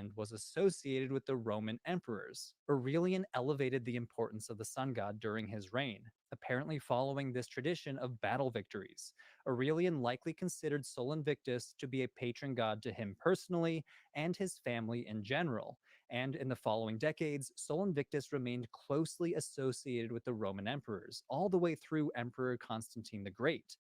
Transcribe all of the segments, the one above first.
and was associated with the Roman emperors. Aurelian elevated the importance of the sun god during his reign, apparently following this tradition of battle victories. Aurelian likely considered Sol Invictus to be a patron god to him personally and his family in general, and in the following decades, Sol Invictus remained closely associated with the Roman emperors, all the way through Emperor Constantine the Great.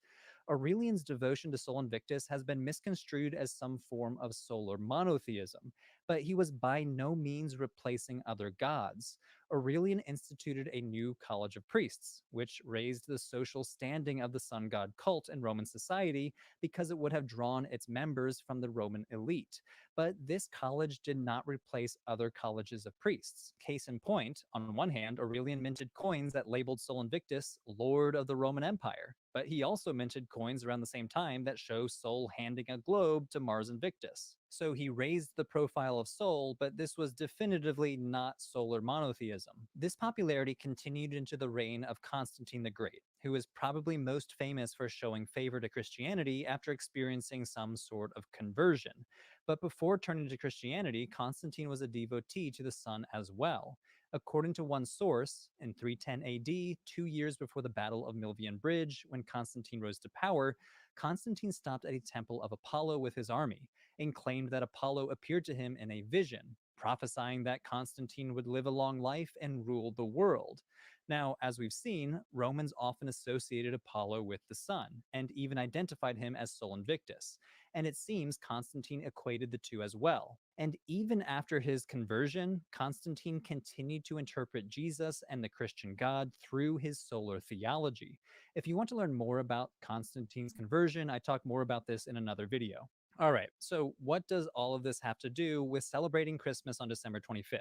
Aurelian's devotion to Sol Invictus has been misconstrued as some form of solar monotheism, but he was by no means replacing other gods. Aurelian instituted a new college of priests, which raised the social standing of the sun god cult in Roman society because it would have drawn its members from the Roman elite. But this college did not replace other colleges of priests. Case in point, on one hand, Aurelian minted coins that labeled Sol Invictus Lord of the Roman Empire, but he also minted coins around the same time that show Sol handing a globe to Mars Invictus. So he raised the profile of Sol, but this was definitively not solar monotheism. This popularity continued into the reign of Constantine the Great, who is probably most famous for showing favor to Christianity after experiencing some sort of conversion. But before turning to Christianity, Constantine was a devotee to the sun as well. According to one source, in 310 AD, 2 years before the Battle of Milvian Bridge, when Constantine rose to power, Constantine stopped at a temple of Apollo with his army and claimed that Apollo appeared to him in a vision, prophesying that Constantine would live a long life and rule the world. Now, as we've seen, Romans often associated Apollo with the sun and even identified him as Sol Invictus, and it seems Constantine equated the two as well. And even after his conversion, Constantine continued to interpret Jesus and the Christian God through his solar theology. If you want to learn more about Constantine's conversion, I talk more about this in another video. All right, so what does all of this have to do with celebrating Christmas on December 25th?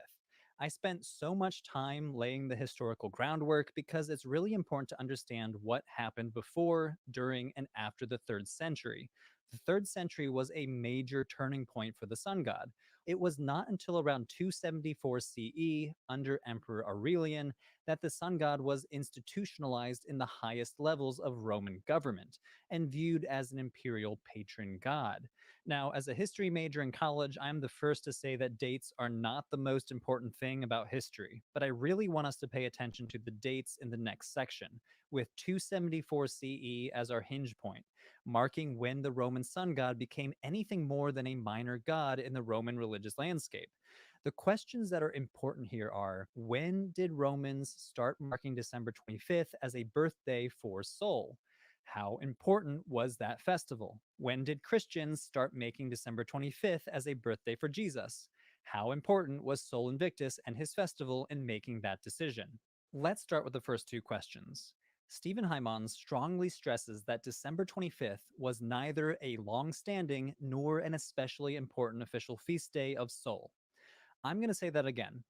I spent so much time laying the historical groundwork because it's really important to understand what happened before, during, and after the 3rd century. The 3rd century was a major turning point for the sun god. It was not until around 274 CE, under Emperor Aurelian, that the sun god was institutionalized in the highest levels of Roman government and viewed as an imperial patron god. Now, as a history major in college, I'm the first to say that dates are not the most important thing about history, but I really want us to pay attention to the dates in the next section, with 274 CE as our hinge point, marking when the Roman sun god became anything more than a minor god in the Roman religious landscape. The questions that are important here are, when did Romans start marking December 25th as a birthday for Sol? How important was that festival? When did Christians start making December 25th as a birthday for Jesus? How important was Sol Invictus and his festival in making that decision? Let's start with the first two questions. Stephen Hymans strongly stresses that December 25th was neither a long-standing nor an especially important official feast day of Sol. I'm going to say that again.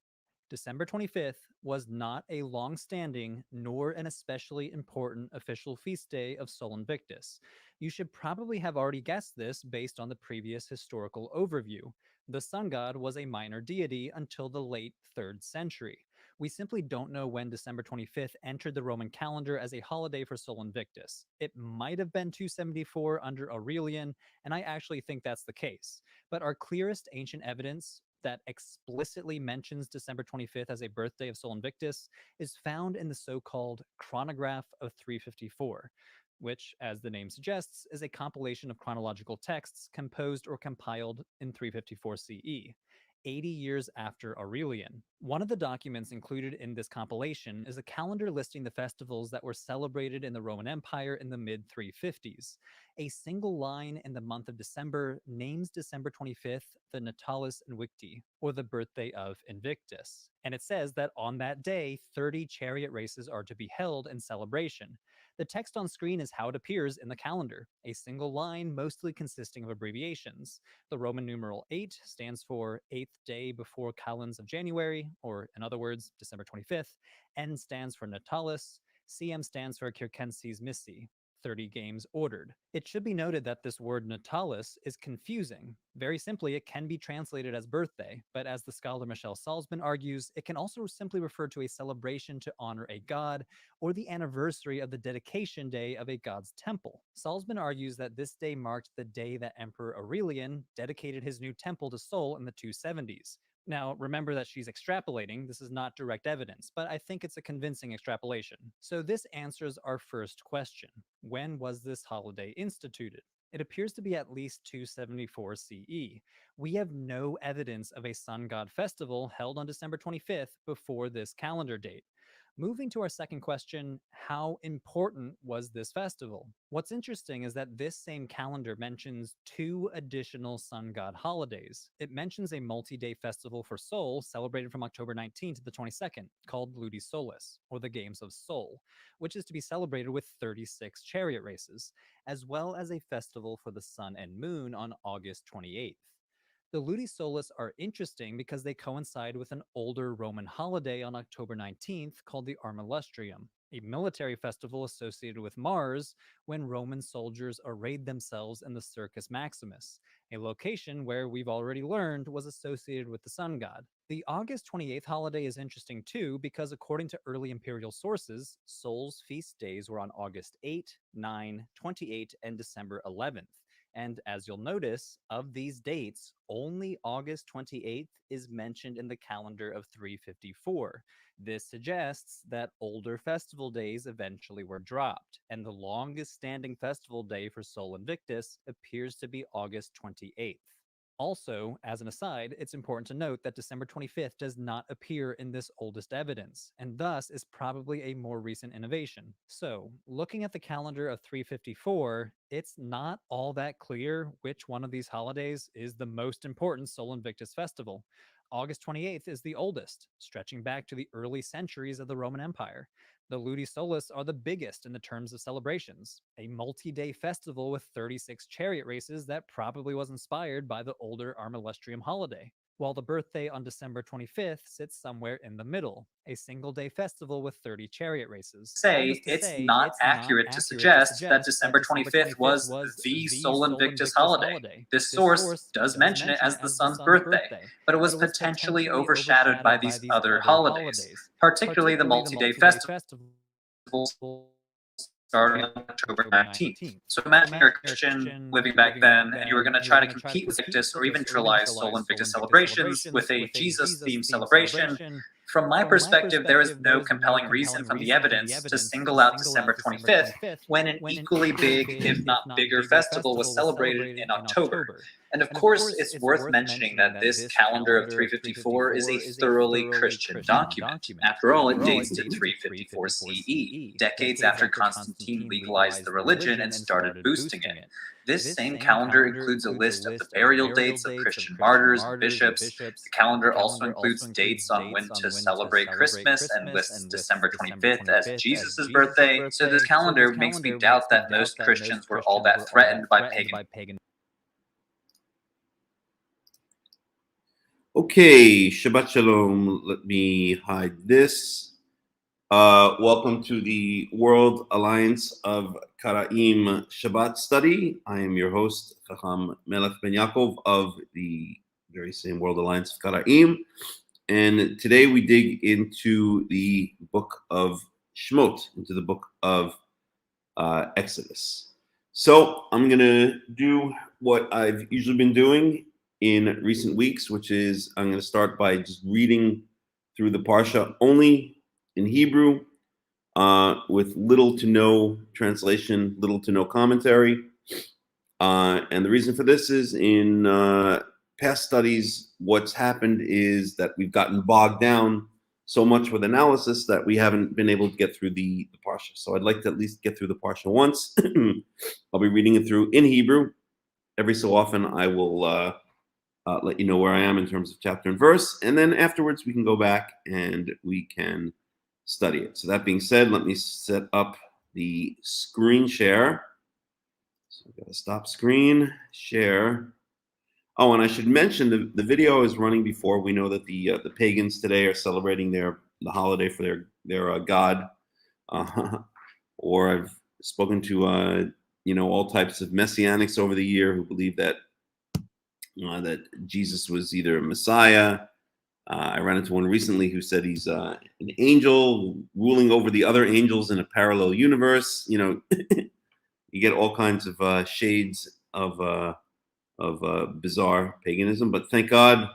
December 25th was not a long-standing nor an especially important official feast day of Sol Invictus. You should probably have already guessed this based on the previous historical overview. The sun god was a minor deity until the late 3rd century. We simply don't know when December 25th entered the Roman calendar as a holiday for Sol Invictus. It might have been 274 under Aurelian, and I actually think that's the case. But our clearest ancient evidence that explicitly mentions December 25th as a birthday of Sol Invictus is found in the so-called Chronograph of 354, which, as the name suggests, is a compilation of chronological texts composed or compiled in 354 CE. 80 years after Aurelian. One of the documents included in this compilation is a calendar listing the festivals that were celebrated in the Roman Empire in the mid-350s. A single line in the month of December names December 25th the Natalis Invicti, or the birthday of Invictus. And it says that on that day, 30 chariot races are to be held in celebration. The text on screen is how it appears in the calendar, a single line mostly consisting of abbreviations. The Roman numeral 8 stands for 8th day before Calends of January, or in other words, December 25th. N stands for Natalis. CM stands for Circenses Missi. 30 games ordered. It should be noted that this word natalis is confusing. Very simply, it can be translated as birthday, but as the scholar Michelle Salzman argues, it can also simply refer to a celebration to honor a god or the anniversary of the dedication day of a god's temple. Salzman argues that this day marked the day that Emperor Aurelian dedicated his new temple to Sol in the 270s. Now, remember that she's extrapolating. This is not direct evidence, but I think it's a convincing extrapolation. So this answers our first question. When was this holiday instituted? It appears to be at least 274 CE. We have no evidence of a sun god festival held on December 25th before this calendar date. Moving to our second question, how important was this festival? What's interesting is that this same calendar mentions 2 additional sun god holidays. It mentions a multi-day festival for Sol celebrated from October 19th to the 22nd, called Ludi Solis, or the Games of Sol, which is to be celebrated with 36 chariot races, as well as a festival for the sun and moon on August 28th. The Ludi Solis are interesting because they coincide with an older Roman holiday on October 19th called the Armilustrium, a military festival associated with Mars when Roman soldiers arrayed themselves in the Circus Maximus, a location where we've already learned was associated with the sun god. The August 28th holiday is interesting too because according to early imperial sources, Sol's feast days were on August 8, 9, 28, and December 11th. And as you'll notice, of these dates, only August 28th is mentioned in the calendar of 354. This suggests that older festival days eventually were dropped, and the longest standing festival day for Sol Invictus appears to be August 28th. Also, as an aside, it's important to note that December 25th does not appear in this oldest evidence, and thus is probably a more recent innovation. So, looking at the calendar of 354, it's not all that clear which one of these holidays is the most important Sol Invictus festival. August 28th is the oldest, stretching back to the early centuries of the Roman Empire. The Ludi Solis are the biggest in the terms of celebrations, a multi-day festival with 36 chariot races that probably was inspired by the older Armilustrium holiday, while the birthday on December 25th sits somewhere in the middle, a single-day festival with 30 chariot races. It's not accurate to suggest that December 25th was the Sol Invictus holiday. This source does mention it as the sun's birthday, but it was potentially overshadowed by these other holidays, particularly the multi-day festival starting on October 19th. So imagine you're a Christian living back then, and you were going to try to compete with Invictus or even neutralize Sol Invictus celebrations with a Jesus-themed celebration. From my perspective, there is no compelling reason from the evidence to single out December 25th when an equally big, if not bigger, festival was celebrated in October. And of course, it's worth mentioning that this calendar of 354 is a thoroughly Christian document. After all, it dates to 354 CE, decades after Constantine legalized the religion and started boosting it. This same calendar includes a list of the burial dates of Christian martyrs and bishops. The calendar also includes dates on when to celebrate Christmas and lists December 25th as Jesus' birthday. So this calendar makes me doubt that most Christians were all that threatened by pagan. Okay, Shabbat Shalom. Let me hide this. Welcome to the World Alliance of Qara'im Shabbat study. I am your host, Hakham Melech Ben Yaakov of the very same World Alliance of Qara'im. And today we dig into the book of Shemot, into the book of Exodus. So I'm going to do what I've usually been doing in recent weeks, which is I'm going to start by just reading through the Parsha only in Hebrew, with little to no translation, little to no commentary. And the reason for this is in past studies, what's happened is that we've gotten bogged down so much with analysis that we haven't been able to get through the Parsha. So I'd like to at least get through the Parsha once. I'll be reading it through in Hebrew. Every so often I will let you know where I am in terms of chapter and verse. And then afterwards we can go back and we can study it. So that being said, let me set up the screen share. So I've got to stop screen, share. Oh, and I should mention the video is running before. We know that the pagans today are celebrating the holiday for their god, or I've spoken to all types of messianics over the year who believe that that Jesus was either a Messiah. I ran into one recently who said he's an angel ruling over the other angels in a parallel universe. You get all kinds of shades of bizarre paganism, but thank God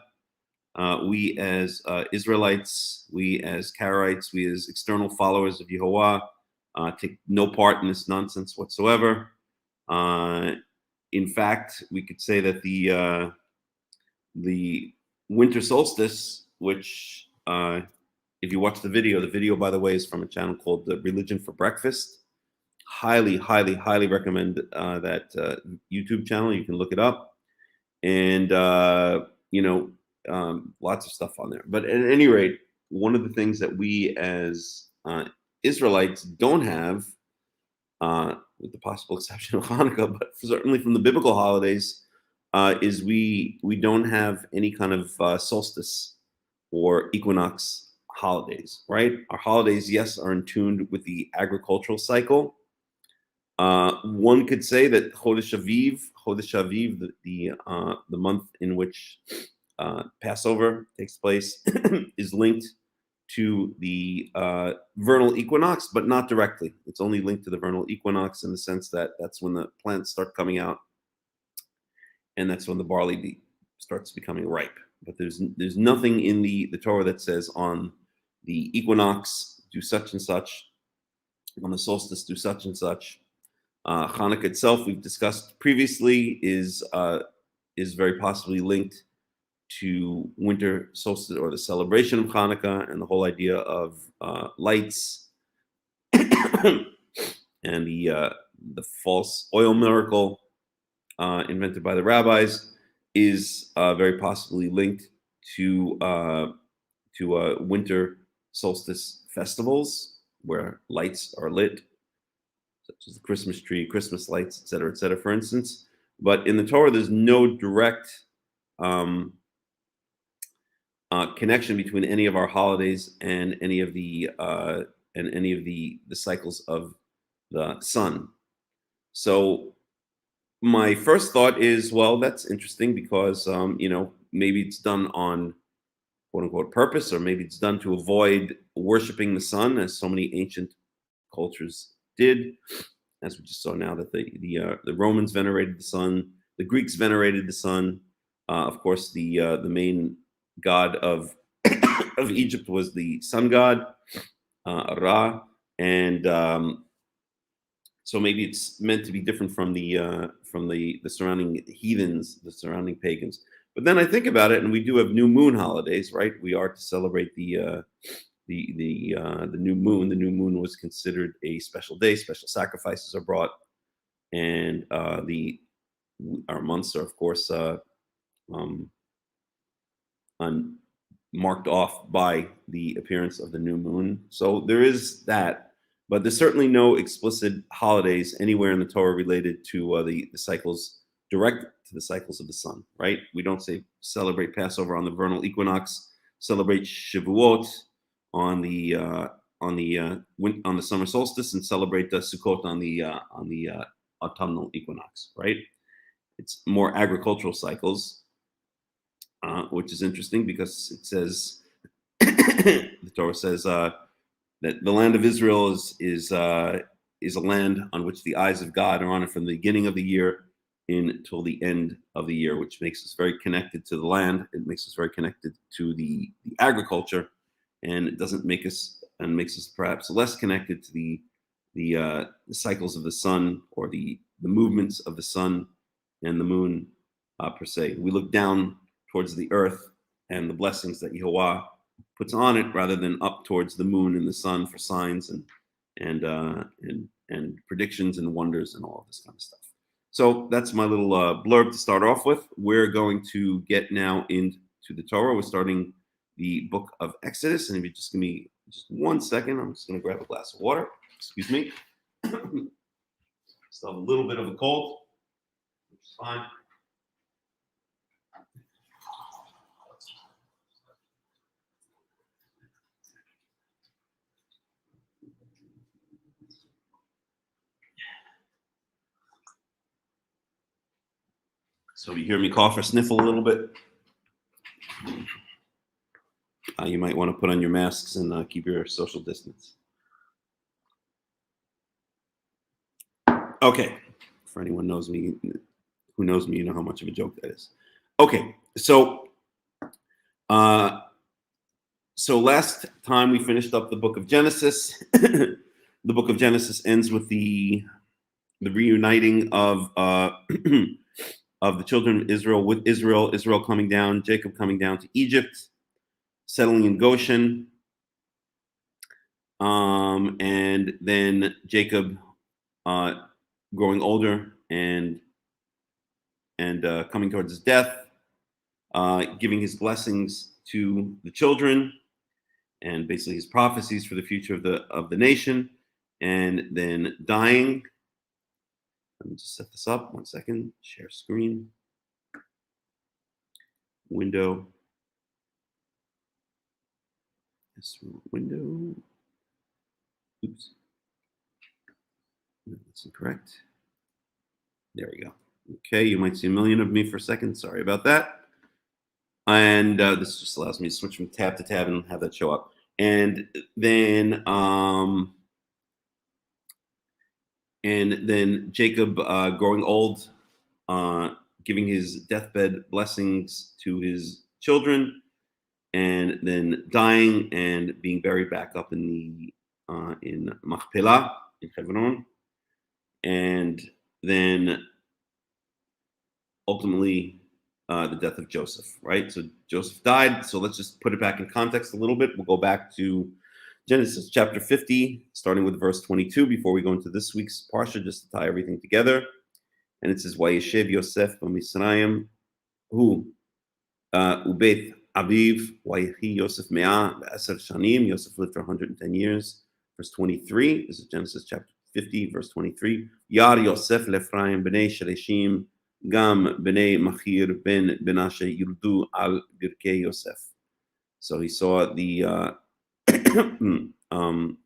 we as Israelites, we as Karaites, we as external followers of Yehovah take no part in this nonsense whatsoever. In fact, we could say that the winter solstice, which if you watch the video, by the way, is from a channel called Religion for Breakfast. Highly, highly, highly recommend that YouTube channel. You can look it up. And, lots of stuff on there. But at any rate, one of the things that we as Israelites don't have, with the possible exception of Hanukkah, but certainly from the biblical holidays, is we don't have any kind of solstice or equinox holidays, right? Our holidays, yes, are in tune with the agricultural cycle. One could say that Chodesh Aviv, the month in which Passover takes place, is linked to the vernal equinox, but not directly. It's only linked to the vernal equinox in the sense that that's when the plants start coming out, and that's when the barley starts becoming ripe. But there's nothing in the Torah that says on the equinox do such and such, on the solstice do such and such. Hanukkah itself, we've discussed previously, is very possibly linked to winter solstice or the celebration of Hanukkah and the whole idea of lights and the false oil miracle invented by the rabbis is very possibly linked to winter solstice festivals where lights are lit, such as the Christmas tree, Christmas lights, etc., for instance. But in the Torah, there's no direct connection between any of our holidays and any of the cycles of the sun. So my first thought is, well, that's interesting because maybe it's done on quote unquote purpose, or maybe it's done to avoid worshiping the sun, as so many ancient cultures did, as we just saw now that the Romans venerated the sun, the Greeks venerated the sun. Of course, the main god of of Egypt was the sun god, Ra, and so maybe it's meant to be different from the surrounding heathens, the surrounding pagans. But then I think about it, and we do have new moon holidays, right? We are to celebrate the new moon. The new moon was considered a special day. Special sacrifices are brought, and our months are, of course, marked off by the appearance of the new moon. So there is that, but there's certainly no explicit holidays anywhere in the Torah related to the cycles, direct to the cycles of the sun, right? We don't say celebrate Passover on the vernal equinox, celebrate Shavuot on the summer solstice, and celebrate Sukkot on the autumnal equinox, right? It's more agricultural cycles, which is interesting because it says the Torah says that the land of Israel is a land on which the eyes of God are on it from the beginning of the year until the end of the year, which makes us very connected to the land. It makes us very connected to the agriculture, and it doesn't make us, and makes us perhaps less connected to the cycles of the sun or the movements of the sun and the moon per se. We look down towards the earth and the blessings that Yehovah puts on it, rather than up towards the moon and the sun for signs and predictions and wonders and all of this kind of stuff. So that's my little blurb to start off with. We're going to get now into the Torah. We're starting the book of Exodus, and if you just give me just 1 second, I'm just going to grab a glass of water. Excuse me. Still have a little bit of a cold, which is fine. So you hear me cough or sniffle a little bit. You might want to put on your masks and keep your social distance. Okay, for anyone who knows me, you know how much of a joke that is. Okay, so last time we finished up the book of Genesis. The book of Genesis ends with the reuniting of of the children of Israel with Israel coming down, Jacob coming down to Egypt, settling in Goshen, and then Jacob growing older and coming towards his death, giving his blessings to the children, and basically his prophecies for the future of the nation, and then dying. Let me just set this up 1 second. Share screen. Window. Yes, window. Oops. No, that's incorrect. There we go. Okay, you might see a million of me for a second. Sorry about that. And this just allows me to switch from tab to tab and have that show up. And then Jacob growing old, giving his deathbed blessings to his children, and then dying and being buried back up in Machpelah in Hebron, and then ultimately the death of Joseph, right? So Joseph died. So let's just put it back in context a little bit. We'll go back to Genesis chapter 50, starting with verse 22, before we go into this week's parsha, just to tie everything together. And it says, "Vayeshev Yosef b'Mitzrayim hu ubeit aviv vayechi Yosef mea v'eser shanim." Yosef lived for 110 years. Verse 23. This is Genesis chapter 50, verse 23. "Yar Yosef le'Ephraim b'nei Sheleshim gam b'nei Machir ben Menashe yirdu al birkei Yosef." So he saw the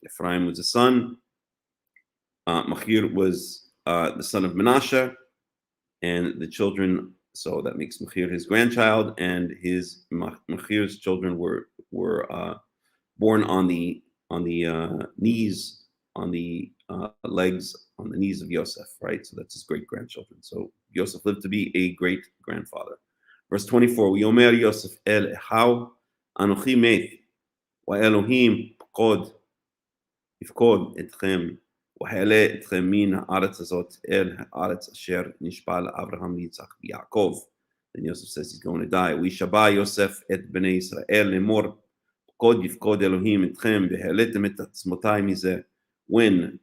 Ephraim was a son. Machir was the son of Menashe, and the children. So that makes Machir his grandchild, and his Machir's children were born on the knees, on the legs, on the knees of Yosef, right? So that's his great grandchildren. So Yosef lived to be a great grandfather. Verse 24. "Yomer Yosef el Echav anochi met ואלוהים יפקוד אתכם והעלה אתכם מן הארץ הזאת אל הארץ אשר נשבע לאברהם ליצחק ויעקב." Then Yosef says he's going to die. "וישבע יוסף את בני ישראל לאמור פקוד יפקוד אלוהים אתכם והעליתם את עצמותיי מזה." When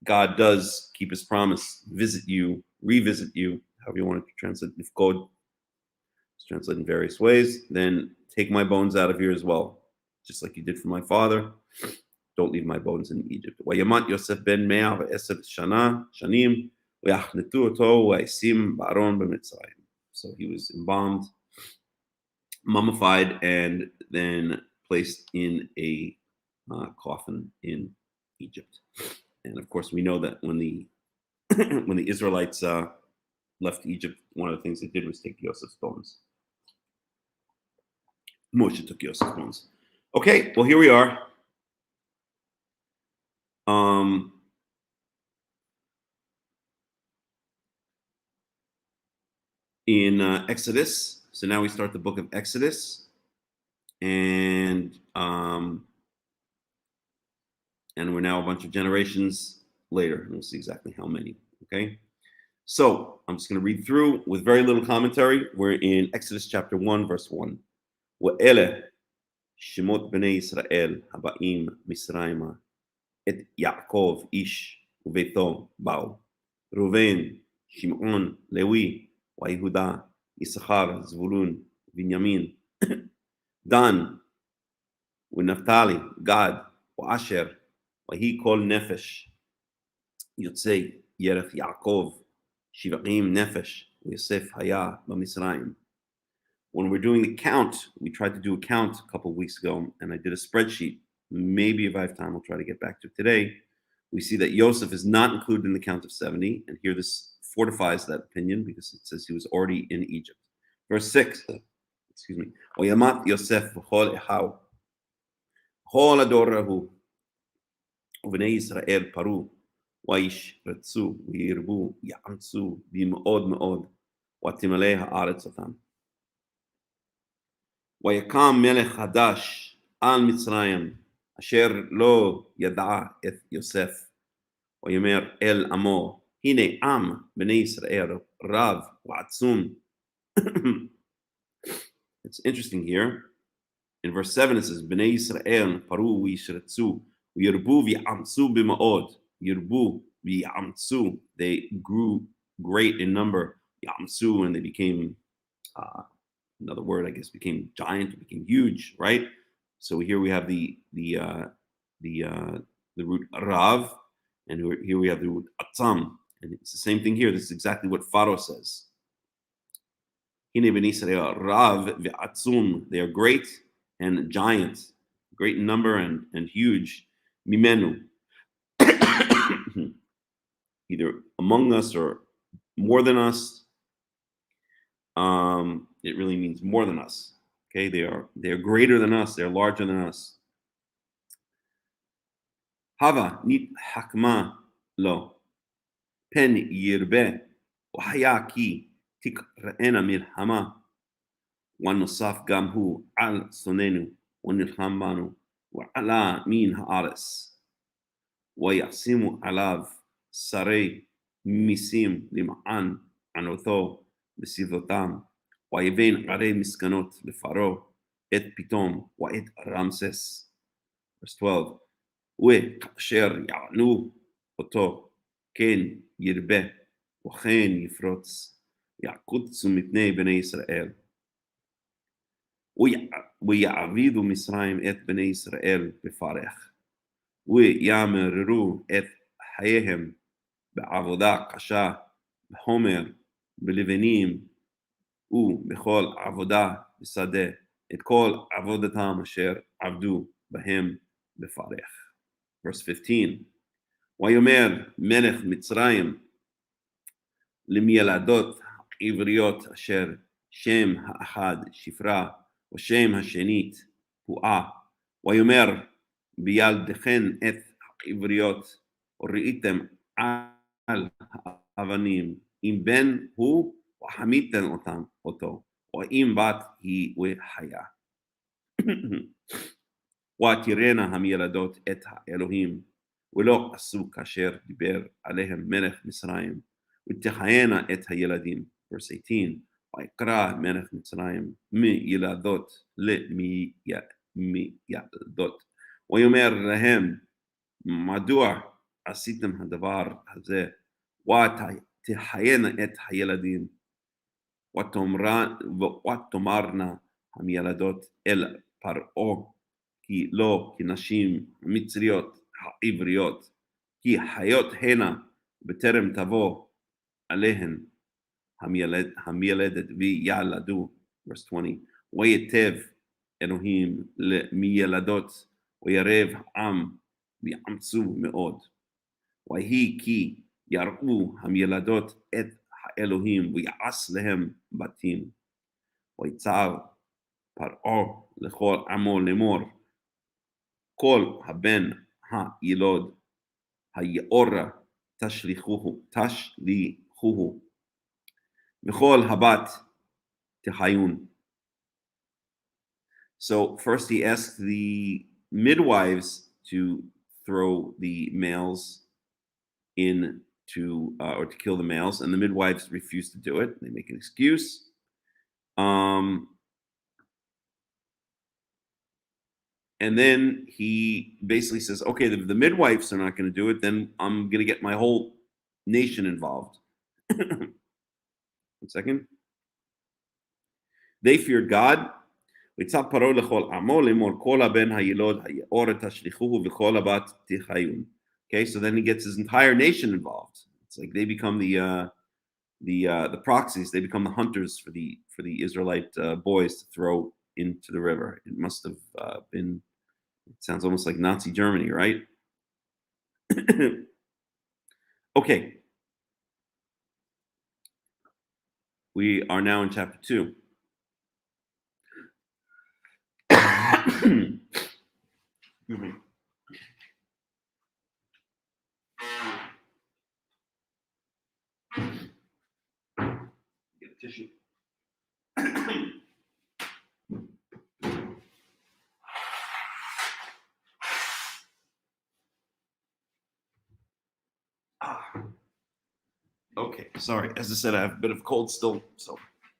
God does keep his promise, visit you, revisit you, however you want to translate yifkod, it's translated in various ways, then take my bones out of here as well. Just like you did for my father, don't leave my bones in Egypt. "Vayamat Yosef ben 110 shanim v'yachnetu oto v'yisim ba'aron b'Mitzrayim." So he was embalmed, mummified, and then placed in a coffin in Egypt. And of course, we know that when the Israelites left Egypt, one of the things they did was take Yosef's bones. Moshe took Yosef's bones. Okay, well, here we are. In Exodus. So now we start the book of Exodus, and we're now a bunch of generations later, and we'll see exactly how many. Okay, so I'm just going to read through with very little commentary. We're in Exodus chapter 1, verse 1. "Wa'ele Shemot b'nei Yisrael haba'im Mitzrayma et Yaakov ish uveito ba'u Reuven, Shimon, Levi, Yehuda, Issachar, Zvulun, Binyamin, Dan, Naphtali, Gad, Asher, Wahi kol nefesh Yotzei Yerech Yaakov Shiva'im nefesh Yosef haya b'Mitzrayim." When we're doing the count, we tried to do a count a couple of weeks ago, and I did a spreadsheet. Maybe if I have time, I'll try to get back to it today. We see that Yosef is not included in the count of 70, and here this fortifies that opinion because it says he was already in Egypt. Verse 6, excuse me. وَيَمَتْ يُوسَف بِكُلِّ أَخَاهُ כל הדור ההוא ובני ישראל פרו וישרצו וירבו יאמצו במאוד מאוד ותמלא הארץ אותם. ויקם מלך חדש על מצרים אשר לא ידע את יוסף ויאמר אל עמו הנה עם בני ישראל רב ועצום. It's interesting here. In verse 7 it says בני ישראל פרו וישרצו וירבו ויאמצו במאוד. ירבו ויאמצו, they grew great in number. יאמצו, and they became another word, I guess, became giant, became huge, right? So here we have the root rav, and here we have the root atzam, and it's the same thing here. This is exactly what Pharaoh says. Hine ben Israel rav ve'atzum, they are great and giant, great in number and huge. Mimenu, either among us or more than us. It really means more than us. Okay, they are greater than us. They are larger than us. Hava nit hakma lo pen yirbe wahaya ki tikra'ena milhama wanosaf gamhu al sonenu ونلخم بانو وعلى مين هارس ويعصموا علاv שרי מיסים למען ענותו בסביבותם ויבן ערי מסכנות לפרעה את פתאום ואת רמסס. Verse 12 וכאשר יענו אותו כן ירבה וכן יפרוץ יעקוצו מפני בני ישראל ויעבידו מצרים את בני ישראל בפרך וימררו את חייהם בעבודה קשה בחומר בלבנים ובכל עבודה בשדה את כל עבודתם אשר עבדו בהם בפרך. Verse 15 ויאמר מלך מצרים למילדות עבריות אשר שם האחד שפרה ושם השנית פועה ויאמר בילדכן את העבריות וראיתם על האבנים אם בן הוא וחמיתן אותו ואם בת היא וחיה ותראינה המילדות את האלוהים ולא עשו כאשר דיבר עליהם מלך מצרים ותחיינה את הילדים. Verse 18 ויקרא מלך מצרים מילדות למילדות ויאמר להם מדוע עשיתם הדבר הזה ותחיינה את הילדים ותאמרנה המילדות אל פרעה כי לא כנשים מצריות העבריות כי חיות הנה בטרם תבוא עליהן המילדת וילדו. Verse 20 ויטב אלוהים למילדות וירב העם ויאמצו מאוד ויהי כי יראו המילדות את האלוהים ויעש להם בתים ויצער פרעה לכל עמו לאמור כל הבן הילוד היאורה תשליכוהו וכל הבת תחיון. So first he asked the midwives to throw the males in to or to kill the males, and the midwives refuse to do it. They make an excuse. And then he basically says, okay, the midwives are not going to do it, then I'm going to get my whole nation involved. 1 second. They feared God. ויצא פרעה לכל עמו לאמור כל הבן הילוד היאורה תשליכוהו וכל הבת תחיון. Okay, so then he gets his entire nation involved. It's like they become the proxies. They become the hunters for the Israelite boys to throw into the river. It must have been. It sounds almost like Nazi Germany, right? Okay. We are now in chapter 2. Excuse me. Get a tissue. Okay, sorry. As I said, I have a bit of cold still, so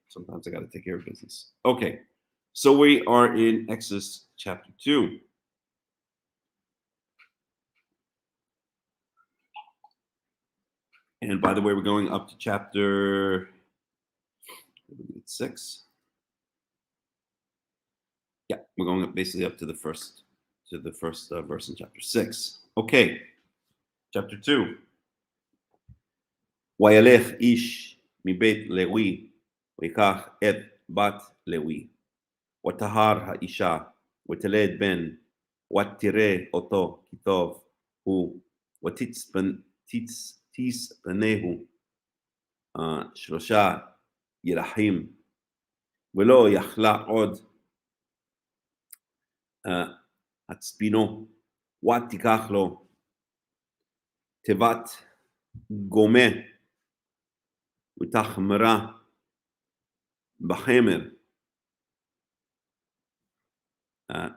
sometimes I got to take care of business. Okay, so we are in Exodus chapter 2. And by the way, we're going up to chapter 6. Yeah, we're going up basically up to the first verse in chapter 6. Okay, chapter 2. וילך איש מבית לוי ויקח את בת לוי וטהר האישה ותלד בן ותראה אותו כי טוב הוא ותצפנהו 3 ירחים ולא יכלה עוד הצפינו ותיקח לו תיבת גומה ותחמרה בחמר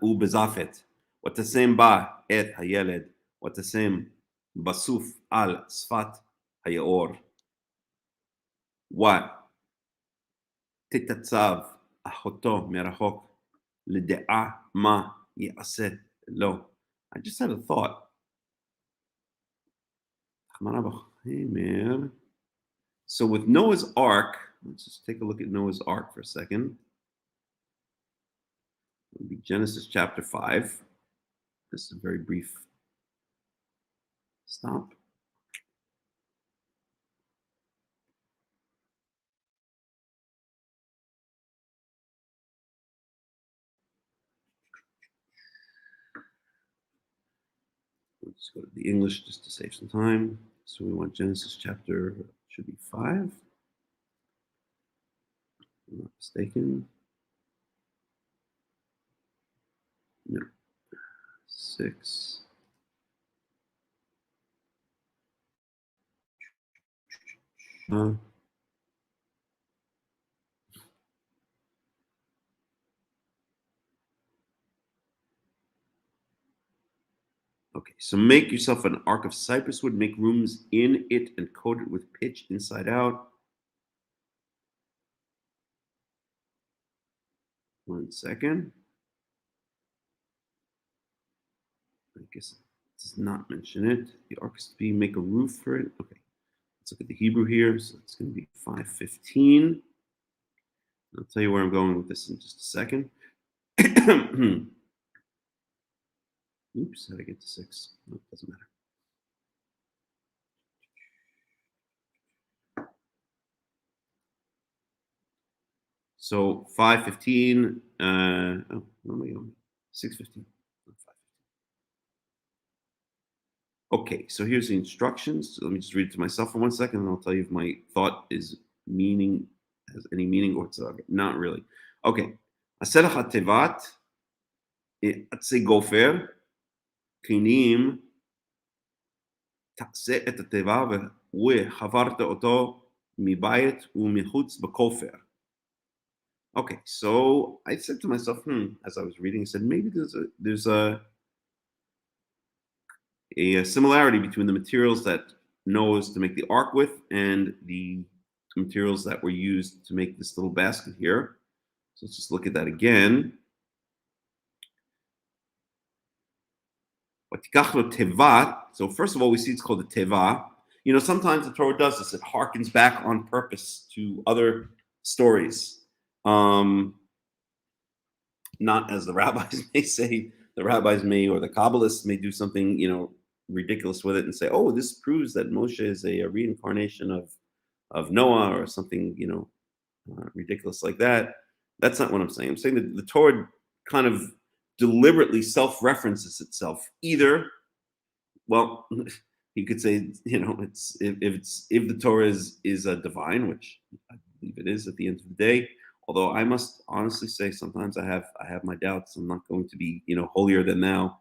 ובזפת ותשם בה את הילד ותשם בסוף על שפת היאור ותתצב אחותו מרחוק לדעה מה יעשה לו. I just had a thought. So with Noah's Ark, let's just take a look at Noah's Ark for a second. It'll be Genesis chapter 5. This is a very brief stop. Let's go to the English just to save some time. So we want Genesis chapter, should be 5. I'm not mistaken. No. 6. Okay, so make yourself an ark of cypress wood, make rooms in it and coat it with pitch inside out. 1 second. I guess it does not mention it. The ark is to be, make a roof for it. Okay, let's look at the Hebrew here. So it's going to be 5:15. I'll tell you where I'm going with this in just a second. Oops, how did I get to 6? No, it doesn't matter. So 5:15. Where am I going? 6:15. Okay, so here's the instructions. So let me just read it to myself for 1 second, and I'll tell you if my thought has any meaning whatsoever. Not really. Okay. Aselach hatevat, atse gofer, kinim, תעשה את התיבה וחפרת אותו מבית ומחוץ בכופר. Okay, so I said to myself, as I was reading, I said, maybe there's a similarity between the materials that Noah was to make the ark with and the materials that were used to make this little basket here. So let's just look at that again. So first of all, we see it's called a teva. You know, sometimes the Torah does this. It harkens back on purpose to other stories. Not as the rabbis may say, the rabbis may, or the Kabbalists may do something, ridiculous with it and say, oh, this proves that Moshe is a reincarnation of Noah or something, ridiculous like that. That's not what I'm saying. I'm saying that the Torah kind of deliberately self-references itself. Either, well, you could say, it's if the Torah is divine, which believe it is at the end of the day. Although I must honestly say, sometimes I have my doubts. I'm not going to be, holier than thou.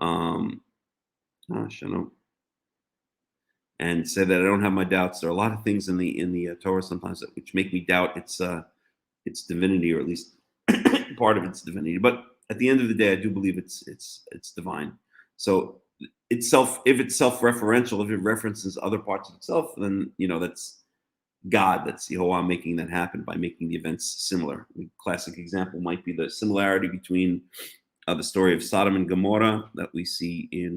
Shemot, and say that I don't have my doubts. There are a lot of things in the Torah sometimes which make me doubt its divinity, or at least part of its divinity. But at the end of the day, I do believe it's divine. So if it's self-referential, if it references other parts of itself, then that's God, that's Yehovah making that happen by making the events similar. A classic example might be the similarity between the story of Sodom and Gomorrah that we see in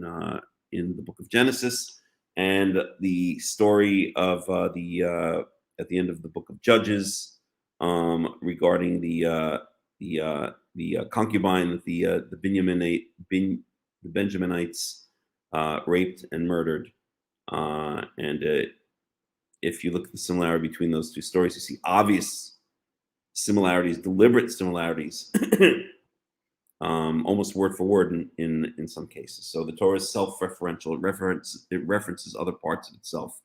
the book of Genesis, and the story of at the end of the book of Judges regarding the concubine that the Benjaminites raped and murdered, and if you look at the similarity between those two stories, you see obvious similarities, deliberate similarities, almost word for word in some cases. So the Torah is self-referential. It references other parts of itself.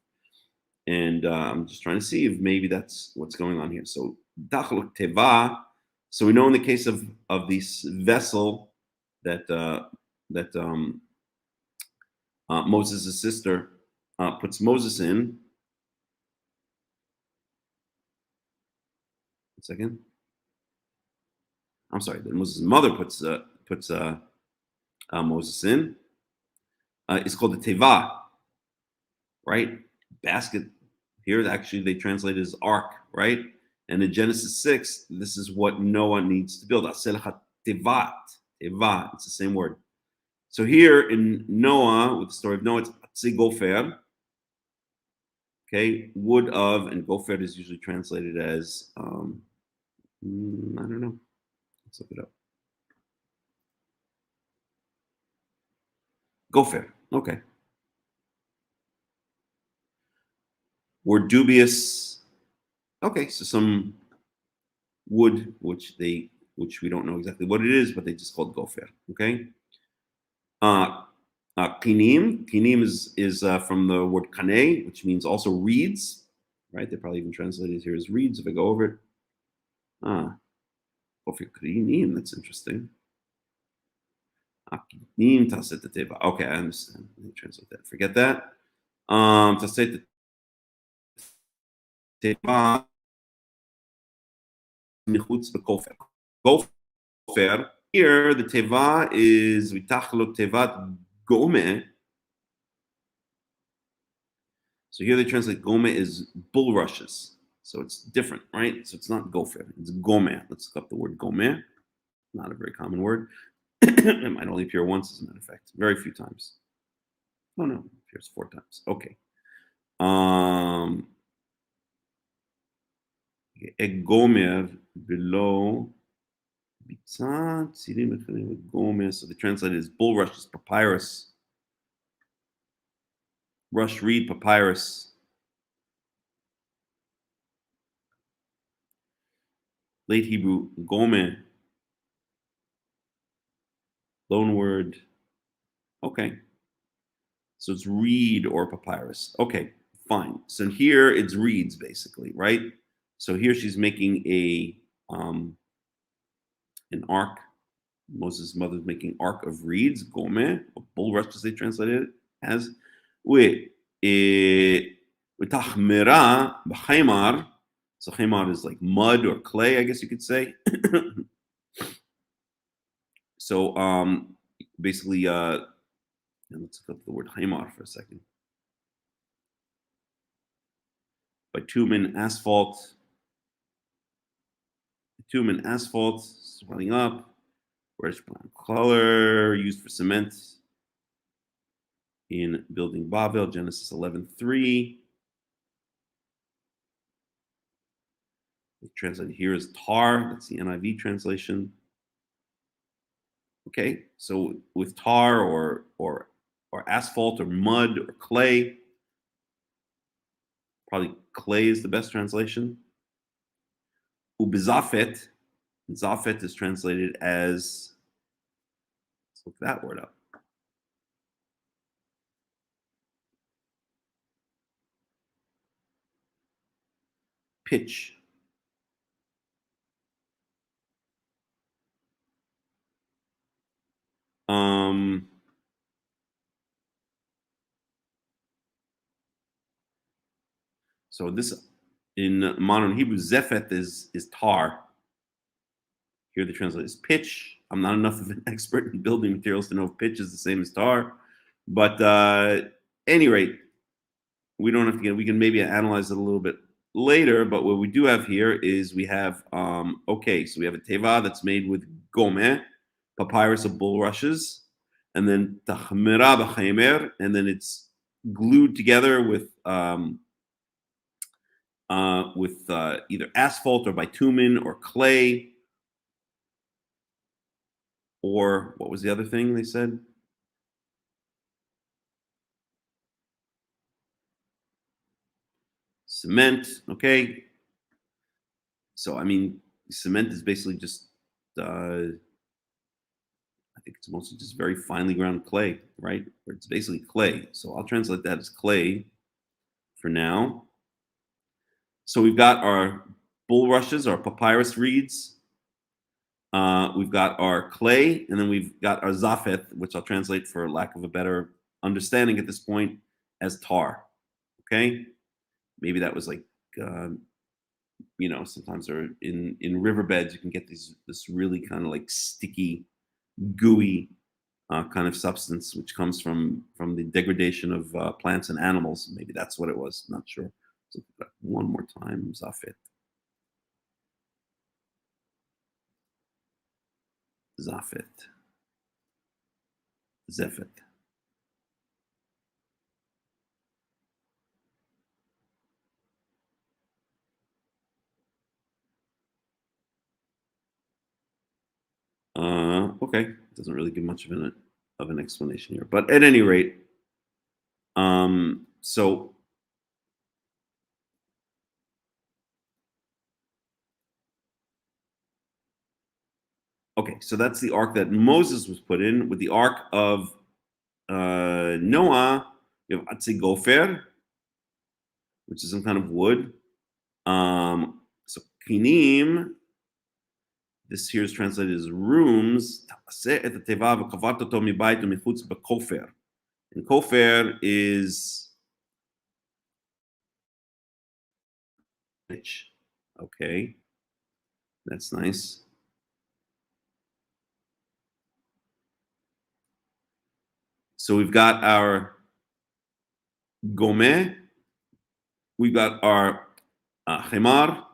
And I'm just trying to see if maybe that's what's going on here. So Dachluk Teva. So we know in the case of this vessel that Moses' sister puts Moses in. One second. I'm sorry. That Moses' mother puts Moses in. It's called the Teva, right? Basket. Here, actually, they translate it as ark, right? And in Genesis 6, this is what Noah needs to build. Tevat. Teva. It's the same word. So here in Noah, with the story of Noah, it's Gofer. Okay, wood of, and Gofer is usually translated as I don't know. Let's look it up. Gofer. Okay. We're dubious. Okay, so some wood, which we don't know exactly what it is, but they just called Gofer. Okay. Kinim. Kinim is from the word kane, which means also reeds. Right? They probably even translated it here as reeds if I go over it. Kinim. That's interesting. Okay, I understand. Let me translate that. Forget that. Taset teva michutz bekofer. Gofer. Here, the teva is vitachlok tevat gome. So here they translate gome as bulrushes. So it's different, right? So it's not gofer, it's gome. Let's look up the word gome. Not a very common word. It might only appear once, as a matter of fact. Very few times. Oh no, it appears 4 times. Okay. Gomer below. So they translate it as bulrushes, papyrus. Rush reed, papyrus. Late Hebrew, gome. Loan word. Okay. So it's reed or papyrus. Okay, fine. So here it's reeds, basically, right? So here she's making an ark. Moses' mother's making ark of reeds, gome, bulrush, as they translated it as. With tachmira b'chaimar. So chaimar is like mud or clay, I guess you could say. So basically, let's look up the word chaimar for a second. Bitumen asphalt. Bitumen asphalt swelling up. Reddish brown color used for cement in building Bavel, Genesis 11:3. Translated here as tar. That's the NIV translation. Okay, so with tar or asphalt or mud or clay, probably clay is the best translation. Ubizafet. Zafet is translated as, let's look that word up. Pitch. So this in modern Hebrew, zephet is tar. Here they translate as pitch. I'm not enough of an expert in building materials to know if pitch is the same as tar, but any rate, we don't have to get. We can maybe analyze it a little bit later. But what we do have here is we have okay, so we have a teva that's made with gomeh, papyrus of bulrushes, and then tahmira b'chaymer, and then it's glued together with either asphalt or bitumen or clay, or what was the other thing they said? Cement. Okay. So I mean, cement is basically just I think it's mostly just very finely ground clay, right? Or it's basically clay. So I'll translate that as clay for now. So we've got our bulrushes, our papyrus reeds. We've got our clay, and then we've got our zafet, which I'll translate for lack of a better understanding at this point as tar. Okay, maybe that was like sometimes they're in riverbeds. You can get this really kind of like sticky, gooey kind of substance, which comes from the degradation of plants and animals. Maybe that's what it was. I'm not sure. So one more time, zafet. Zafet. Zephet. Okay, doesn't really give much of an explanation here, but at any rate, so okay, so that's the ark that Moses was put in. With the ark of Noah, you have Atzi Gofer, which is some kind of wood. So Kinim, this here is translated as rooms. And kofer is okay. That's nice. So we've got our gomeh, we've got our chemar,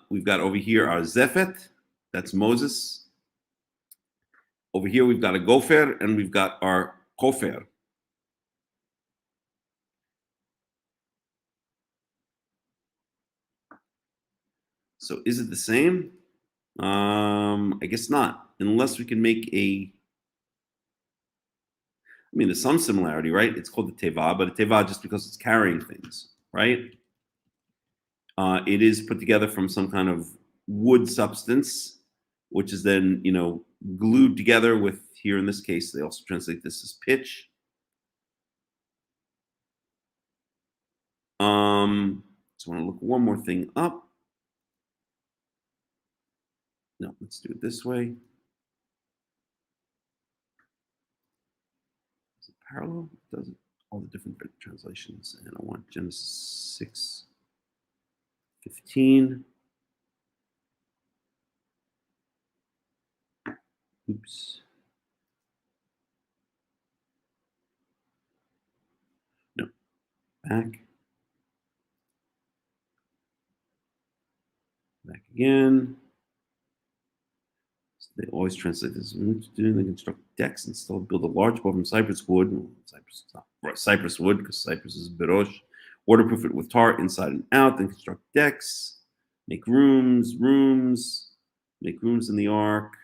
we've got over here our zephet, that's Moses. Over here we've got a gofer, and we've got our kofer. So is it the same? I guess not, unless we can make I mean, there's some similarity, right? It's called the teva, but a teva just because it's carrying things, right? It is put together from some kind of wood substance, which is then, glued together with, here in this case, they also translate this as pitch. So I want to look one more thing up. No, let's do it this way. Is it parallel? It does it? All the different translations. And I want Genesis 6:15. Oops. No. Back. Back again. So they always translate this. They construct decks and still build a large boat from cypress wood. Cypress wood, because cypress is berosh. Waterproof it with tar inside and out. Then construct decks. Make rooms. Make rooms in the ark.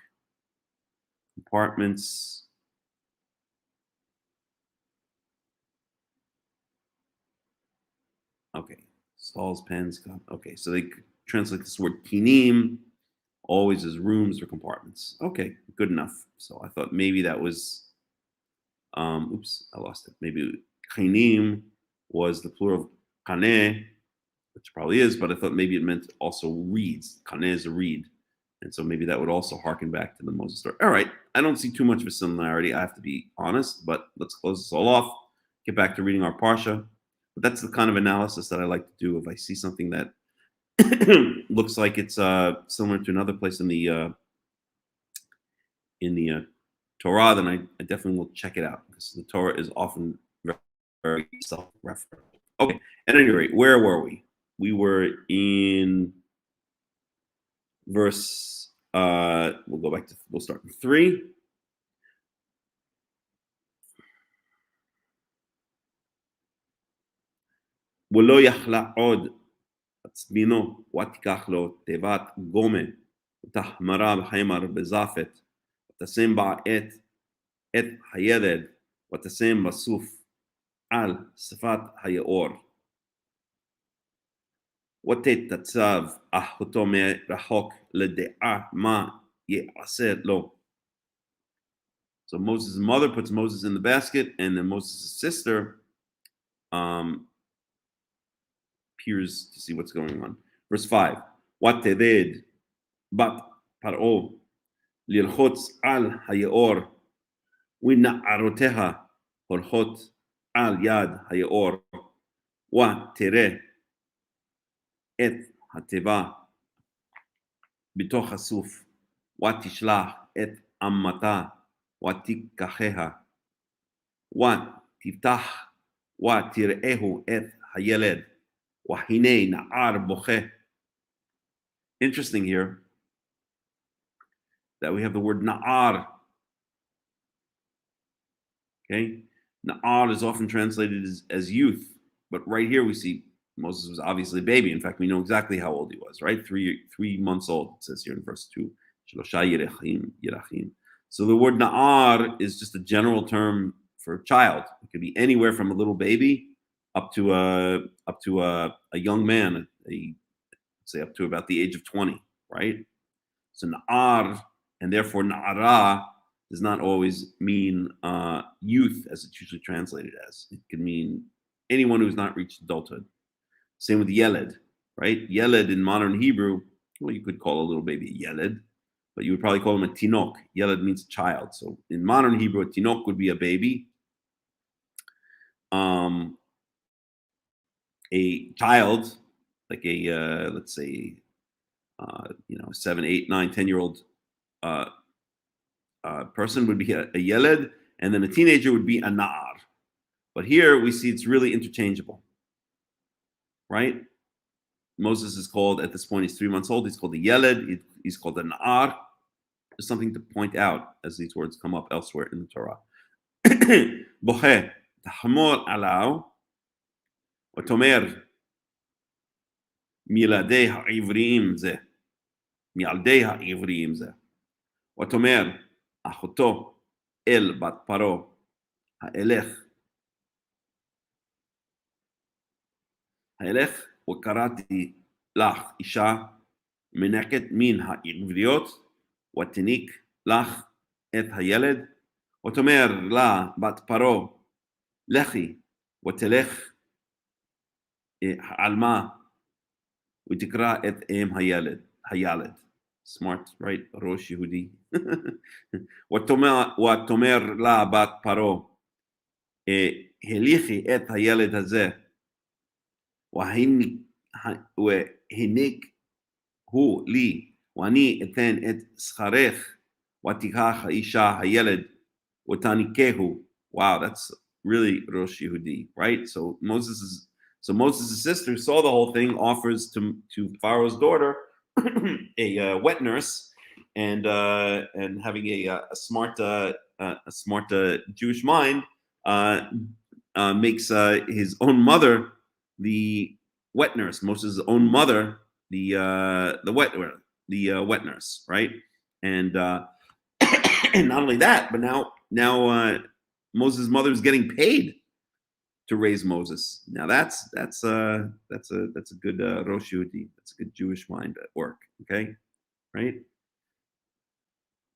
Compartments. Okay. Stalls, pens. Okay. So they translate this word kinim always as rooms or compartments. Okay. Good enough. So I thought maybe that was, oops, I lost it. Maybe kinim was the plural of kaneh, which probably is, but I thought maybe it meant also reeds. Kaneh is a reed. And so maybe that would also harken back to the Moses story. All right, I don't see too much of a similarity, I have to be honest, but let's close this all off, get back to reading our Parsha. But that's the kind of analysis that I like to do if I see something that looks like it's similar to another place in the Torah, then I definitely will check it out, because the Torah is often very, very self-referential. Okay, at any rate, where were we? We were in verse, we'll start with 3. ולא יכלה עוד עצמינו ותיקח לו תיבת גומה ותחמרה בחמר בזפת ותשים בה את הילד ותשים בסוף על שפת היאור ותתצב אחותו מרחוק לדעה מה יעשה לו. So Moses' mother puts Moses in the basket, and then Moses' sister peers to see what's going on. Verse 5. ותרד בת פרעה ללחוץ על היאור ונערותיה הולכות על יד היאור ותראה את התיבה בתוך הסוף ותשלח את אמתה ותיקחיה ותפתח ותראהו את הילד והנה נער בוכה. Interesting here that we have the word na'ar. Okay, na'ar is often translated as youth, but right here we see Moses was obviously a baby. In fact, we know exactly how old he was, right? 3 months old, it says here in verse 2. So the word na'ar is just a general term for a child. It could be anywhere from a little baby up to a young man, say up to about the age of 20, right? So na'ar, and therefore na'ara, does not always mean youth as it's usually translated as. It can mean anyone who's not reached adulthood. Same with yeled, right? Yeled in modern Hebrew, well, you could call a little baby a yeled, but you would probably call him a tinok. Yeled means child. So in modern Hebrew, a tinok would be a baby. A child, like a let's say 7, 8, 9, 10-year-old person would be a yeled, and then a teenager would be a na'ar. But here we see it's really interchangeable, right? Moses is called, at this point, he's 3 months old. He's called a yeled. He's called a na'ar. There's something to point out as these words come up elsewhere in the Torah. Boche, tahmor alau, ותאמר מילדי העבריים זה, מילדי העבריים זה, ותאמר אחותו אל בת פרעה, האלך וקראתי לך אישה מנקת מן העבריות, ותניק לך את הילד, ותאמר לה בת פרעה, לכי ותלך העלמה ותקרא את אם הילד. Smart, right? ראש יהודי. ותאמר לה בת פרעה, הליכי את הילד הזה, והניק הוא לי, ואני אתן את שכרך, ותיקח האישה הילד, ותניקהו. Wow, that's really Rosh Yehudi, right? So Moses' sister, who saw the whole thing, offers to Pharaoh's daughter a wet nurse, and having a smart Jewish mind makes his own mother the wet nurse. Moses' own mother the wet nurse, right? And and not only that, but now Moses' mother is getting paid to raise Moses. Now that's a good Rosh Yehudi. That's a good Jewish mind at work. Okay, right?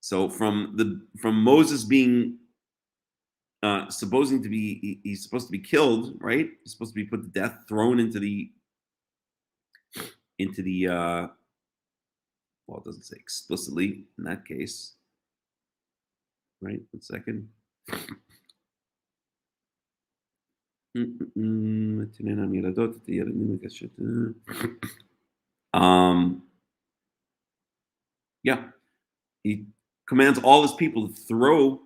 So from Moses being he's supposed to be killed, right? He's supposed to be put to death, thrown into the Well, it doesn't say explicitly in that case. Right? 1 second. Yeah, he commands all his people to throw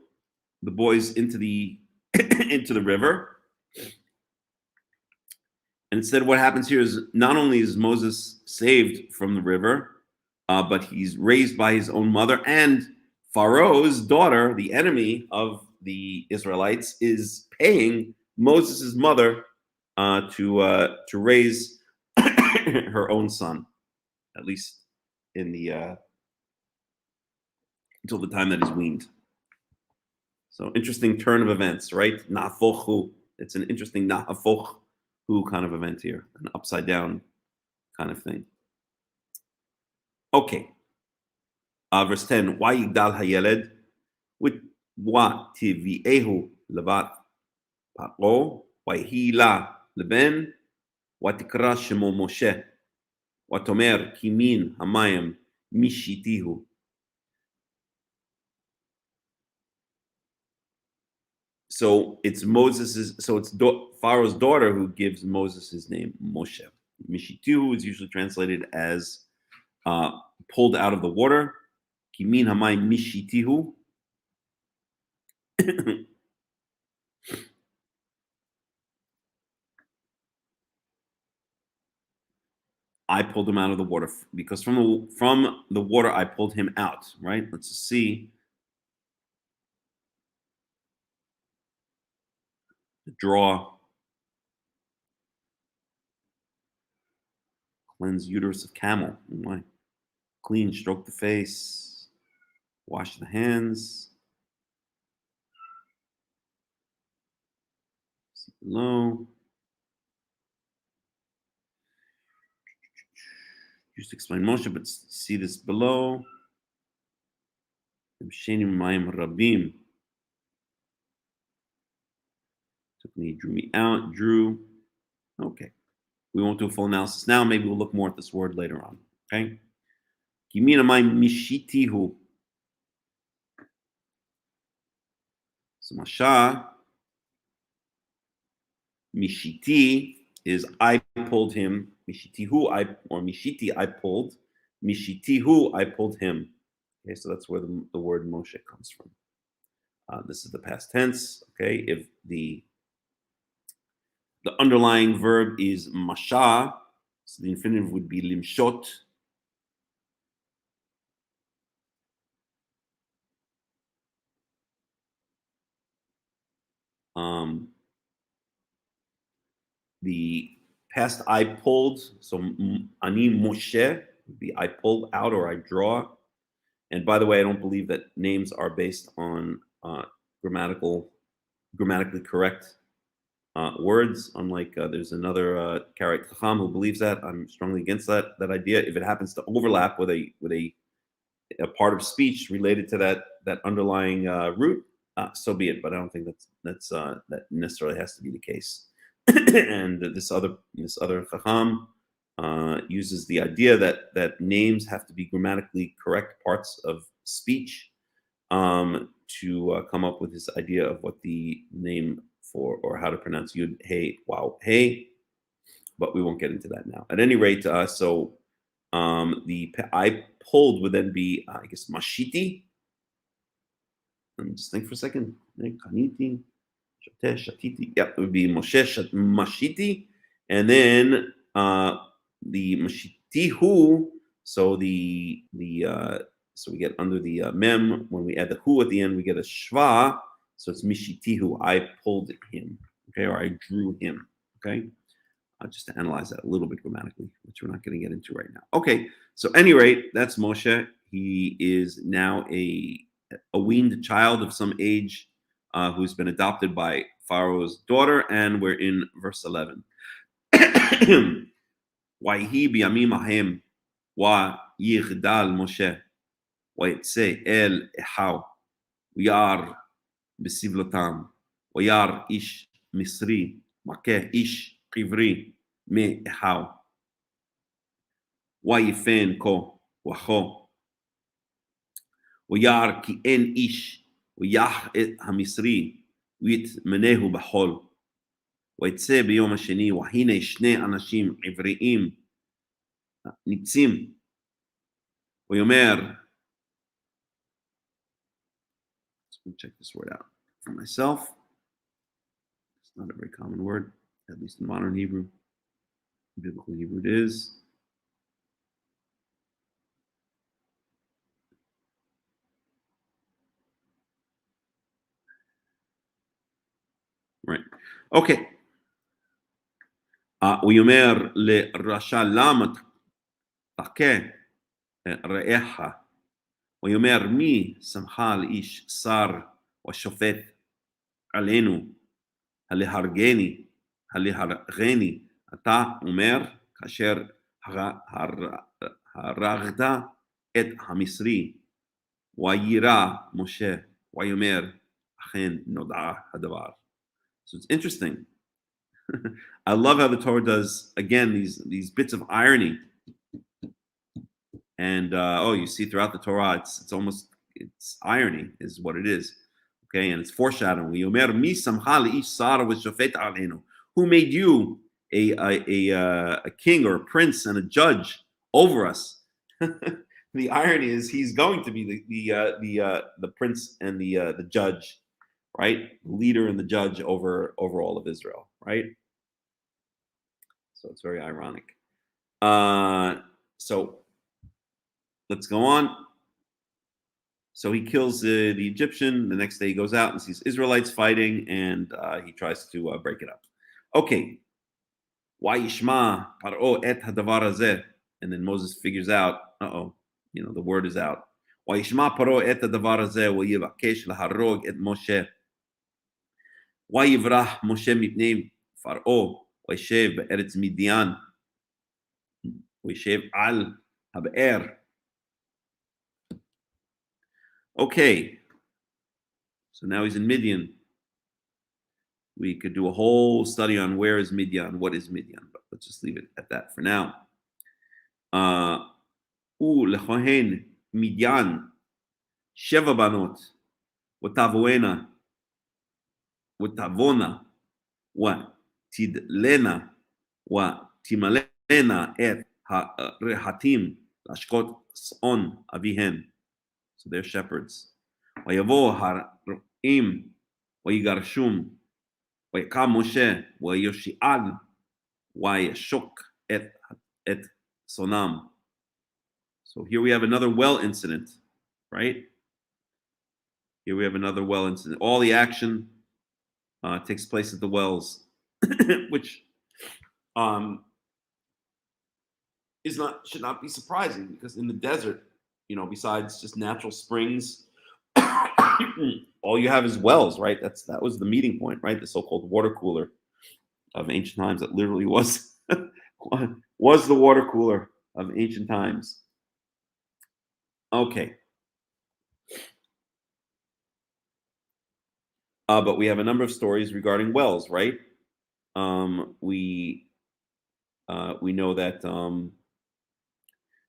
the boys into the into the river. And instead, what happens here is not only is Moses saved from the river, but he's raised by his own mother, and Pharaoh's daughter, the enemy of the Israelites, is paying Moses' mother to raise her own son, at least in the until the time that he's weaned. So interesting turn of events, right? Nafochu. It's an interesting nafochu kind of event here, an upside down kind of thing. Okay. Verse 10. Why yigdal hayeled? Wa tiviehu levat paro. Why la leben. Wa tikra shemo Moshe. Wa tomer kimin hamayim mishitihu. So it's Pharaoh's daughter who gives Moses his name, Moshe. Mishitihu is usually translated as pulled out of the water. Kimin hamay mishitihu. I pulled him out of the water because from the water I pulled him out. Right? Let's see. Draw. Cleanse uterus of camel. Why? Clean, stroke the face, wash the hands. See below. Just explain Moshe, but see this below. Rabim. Took me, drew me out, drew. Okay. We won't do a full analysis now. Maybe we'll look more at this word later on. Okay. Kimina my mishitihu. So Masha, mishiti is I pulled him. Mishitihu, Mishiti, I pulled. Mishitihu, I pulled him. Okay, so that's where the word Moshe comes from. This is the past tense. Okay, if the underlying verb is masha, so the infinitive would be limshot. The past I pulled, so ani Moshe would be I pull out or I draw. And by the way, I don't believe that names are based on grammatically correct words. Unlike there's another Qara'im Hakham who believes that. I'm strongly against that idea. If it happens to overlap with a part of speech related to that underlying root, so be it. But I don't think that necessarily has to be the case. And this other Hakham uses the idea that names have to be grammatically correct parts of speech to come up with this idea of what the name for or how to pronounce yud, hey, wow, hey. But we won't get into that now. At any rate, so the I pulled would then be, I guess, mashiti. Let me just think for a second. Kaniti, shatiti. Yeah, it would be Moshe mashiti, and then the mashitihu. So so we get under the mem when we add the hu at the end, we get a shva. So it's mishitihu. I pulled him. Okay, or I drew him. Okay. Just to analyze that a little bit grammatically, which we're not going to get into right now. Okay, so any rate, that's Moshe. He is now a weaned child of some age who's been adopted by Pharaoh's daughter, and we're in verse 11. Waihi biyamim ahem wa yigdal Moshe ويتسي el إحاو ويار بسيبلوتام ويار إيش مصري مكة إيش قبري مي إحاو ويفين كو وخو וירא כי אין איש, ויח את המצרי, ויטמנהו בחול. ויצא ביום השני, והנה שני אנשים עבריים ניצים, ויאמר, let me check this word out for myself. It's not a very common word, at least in modern Hebrew. Biblical Hebrew it is. Right. Okay. ויאמר לרשע למה תכה רעך, ויאמר מי שמך לאיש שר ושופט עלינו, הלהרגני, אתה אומר כאשר הרגת את המצרי, וירא משה, ויאמר אכן נודע הדבר. So it's interesting. I love how the Torah does, again, these bits of irony. And you see throughout the Torah, it's irony is what it is. Okay, and it's foreshadowing. Who made you a king or a prince and a judge over us? The irony is he's going to be the prince and the judge, right? The leader and the judge over all of Israel, right? So it's very ironic. So let's go on. So he kills the Egyptian. The next day he goes out and sees Israelites fighting, and he tries to break it up. Okay. Wa'ishma paro et hadavar hazeh. And then Moses figures out, the word is out. Wa'ishma paro et hadavar hazeh v'yivakesh laharog et Moshe. Wa'ivrah Moshe mipnei Paro וישב בארץ מדיין, וישב על הבאר. Okay, so now he's in Midian. We could do a whole study on where is Midian, what is Midian, but let's just leave it at that for now. ולכהן מדיין 7 בנות, ותבואנה, תדלנה ותמלאנה את הרהטים להשקות צאן אביהן. So they're shepherds. ויבוא הרעים ויגרשום, ויקם משה ויושיעל וישוק את צאנם. So here we have another well incident, right? Here we have another well incident. All the action takes place at the wells. Which should not be surprising, because in the desert, besides just natural springs, all you have is wells, right? That was the meeting point, right? The so-called water cooler of ancient times. That literally was the water cooler of ancient times. Okay. But we have a number of stories regarding wells, right? We know that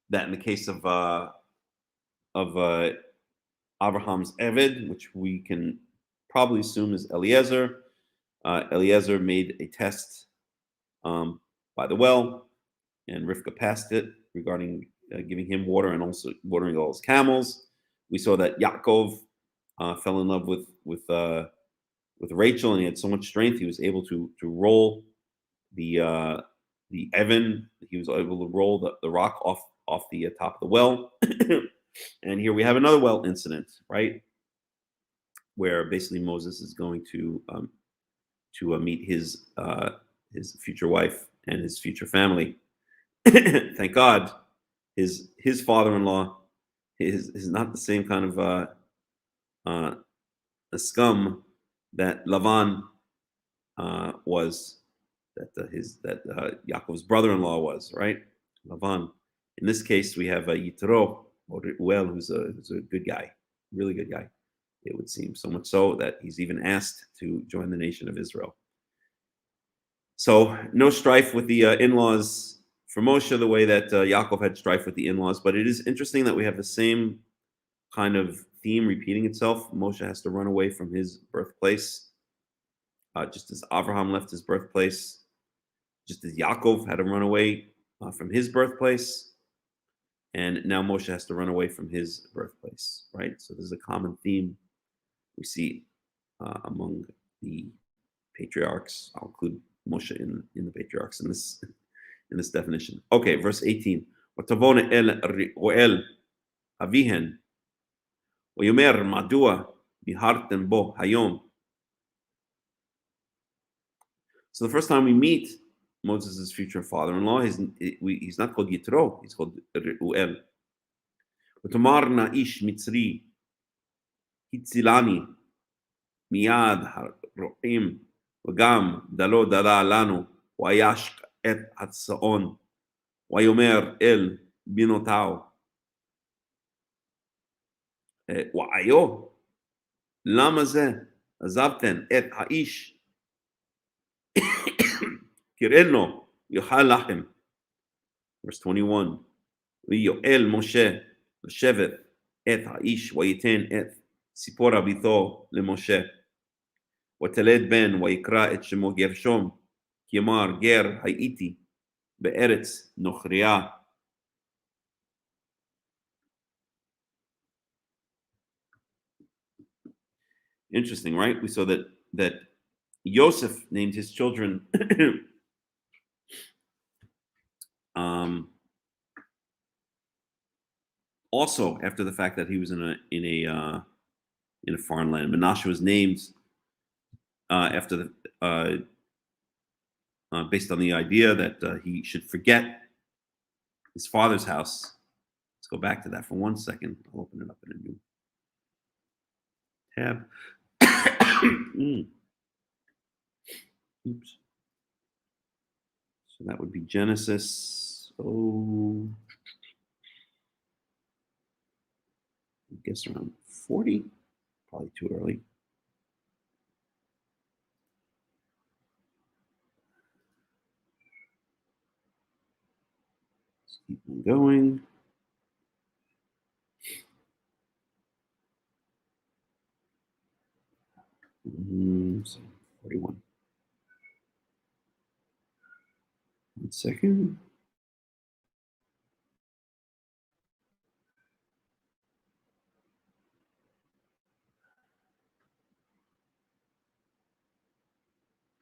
that in the case of Abraham's Eved, which we can probably assume is Eliezer, Eliezer made a test by the well, and Rivka passed it regarding giving him water and also watering all his camels. We saw that Yaakov fell in love with Rachel, and he had so much strength he was able to roll the Evan. He was able to roll the rock off the top of the well. And here we have another well incident, right, where basically Moses is going to meet his future wife and his future family. Thank God, his father-in-law is not the same kind of a scum that Lavan was, that Yaakov's brother-in-law was, right? Lavan. In this case, we have Yitro, or Reuel, who's a good guy, really good guy, it would seem, so much so that he's even asked to join the nation of Israel. So no strife with the in-laws for Moshe, the way that Yaakov had strife with the in-laws. But it is interesting that we have the same kind of theme repeating itself. Moshe has to run away from his birthplace, just as Abraham left his birthplace, just as Yaakov had to run away from his birthplace, and now Moshe has to run away from his birthplace, right? So this is a common theme we see among the patriarchs. I'll include Moshe in the patriarchs in this definition. Okay, verse 18. وتبون el avihen ويمر מדוע מיהרתם בו היום. So the first time we meet Moses' future father-in-law, he's not called Yitro, he's called Reuel. ותאמרנה איש מצרי הצילני מיד הרועים וגם דלו דלה לנו וישק את הצאן ויאמר אל בנותיו ואיו למה זה עזבתן את האיש קראנו יאכל לכם. Verse 21. ויואל משה לשבת את האיש וייתן את ציפורה ביתו למשה ותלד בן ויקרא את שמו גרשום כי אמר גר הייתי בארץ נוכריה. Interesting, right? We saw that Joseph named his children also after the fact that he was in a foreign land. Menashe was named after the based on the idea that he should forget his father's house. Let's go back to that for 1 second. I'll open it up in a new tab. Oops. So that would be Genesis. I guess around 40. Probably too early. Let's keep on going. So 41. 1 second.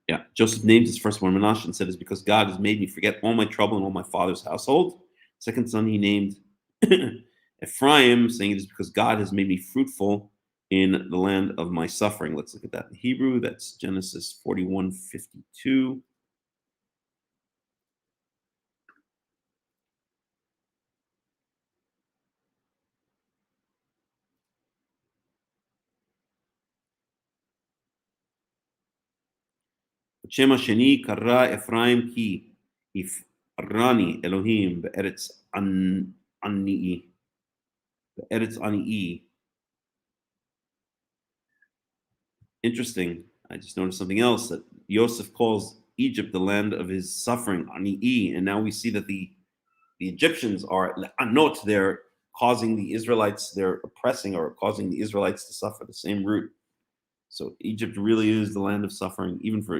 Yeah, Joseph named his firstborn Menashe and said, "It's because God has made me forget all my trouble and all my father's household." Second son he named Ephraim, saying, "It is because God has made me fruitful in the land of my suffering." Let's look at that in Hebrew. That's Genesis 41:52. שם השני קרא אפרים כי יפרני אלוהים בארץ עניי. בארץ עניי. Interesting. I just noticed something else, that Joseph calls Egypt the land of his suffering, Ani'i, and now we see that the Egyptians are anot, they're causing the Israelites, they're oppressing or causing the Israelites to suffer, the same root. So Egypt really is the land of suffering, even for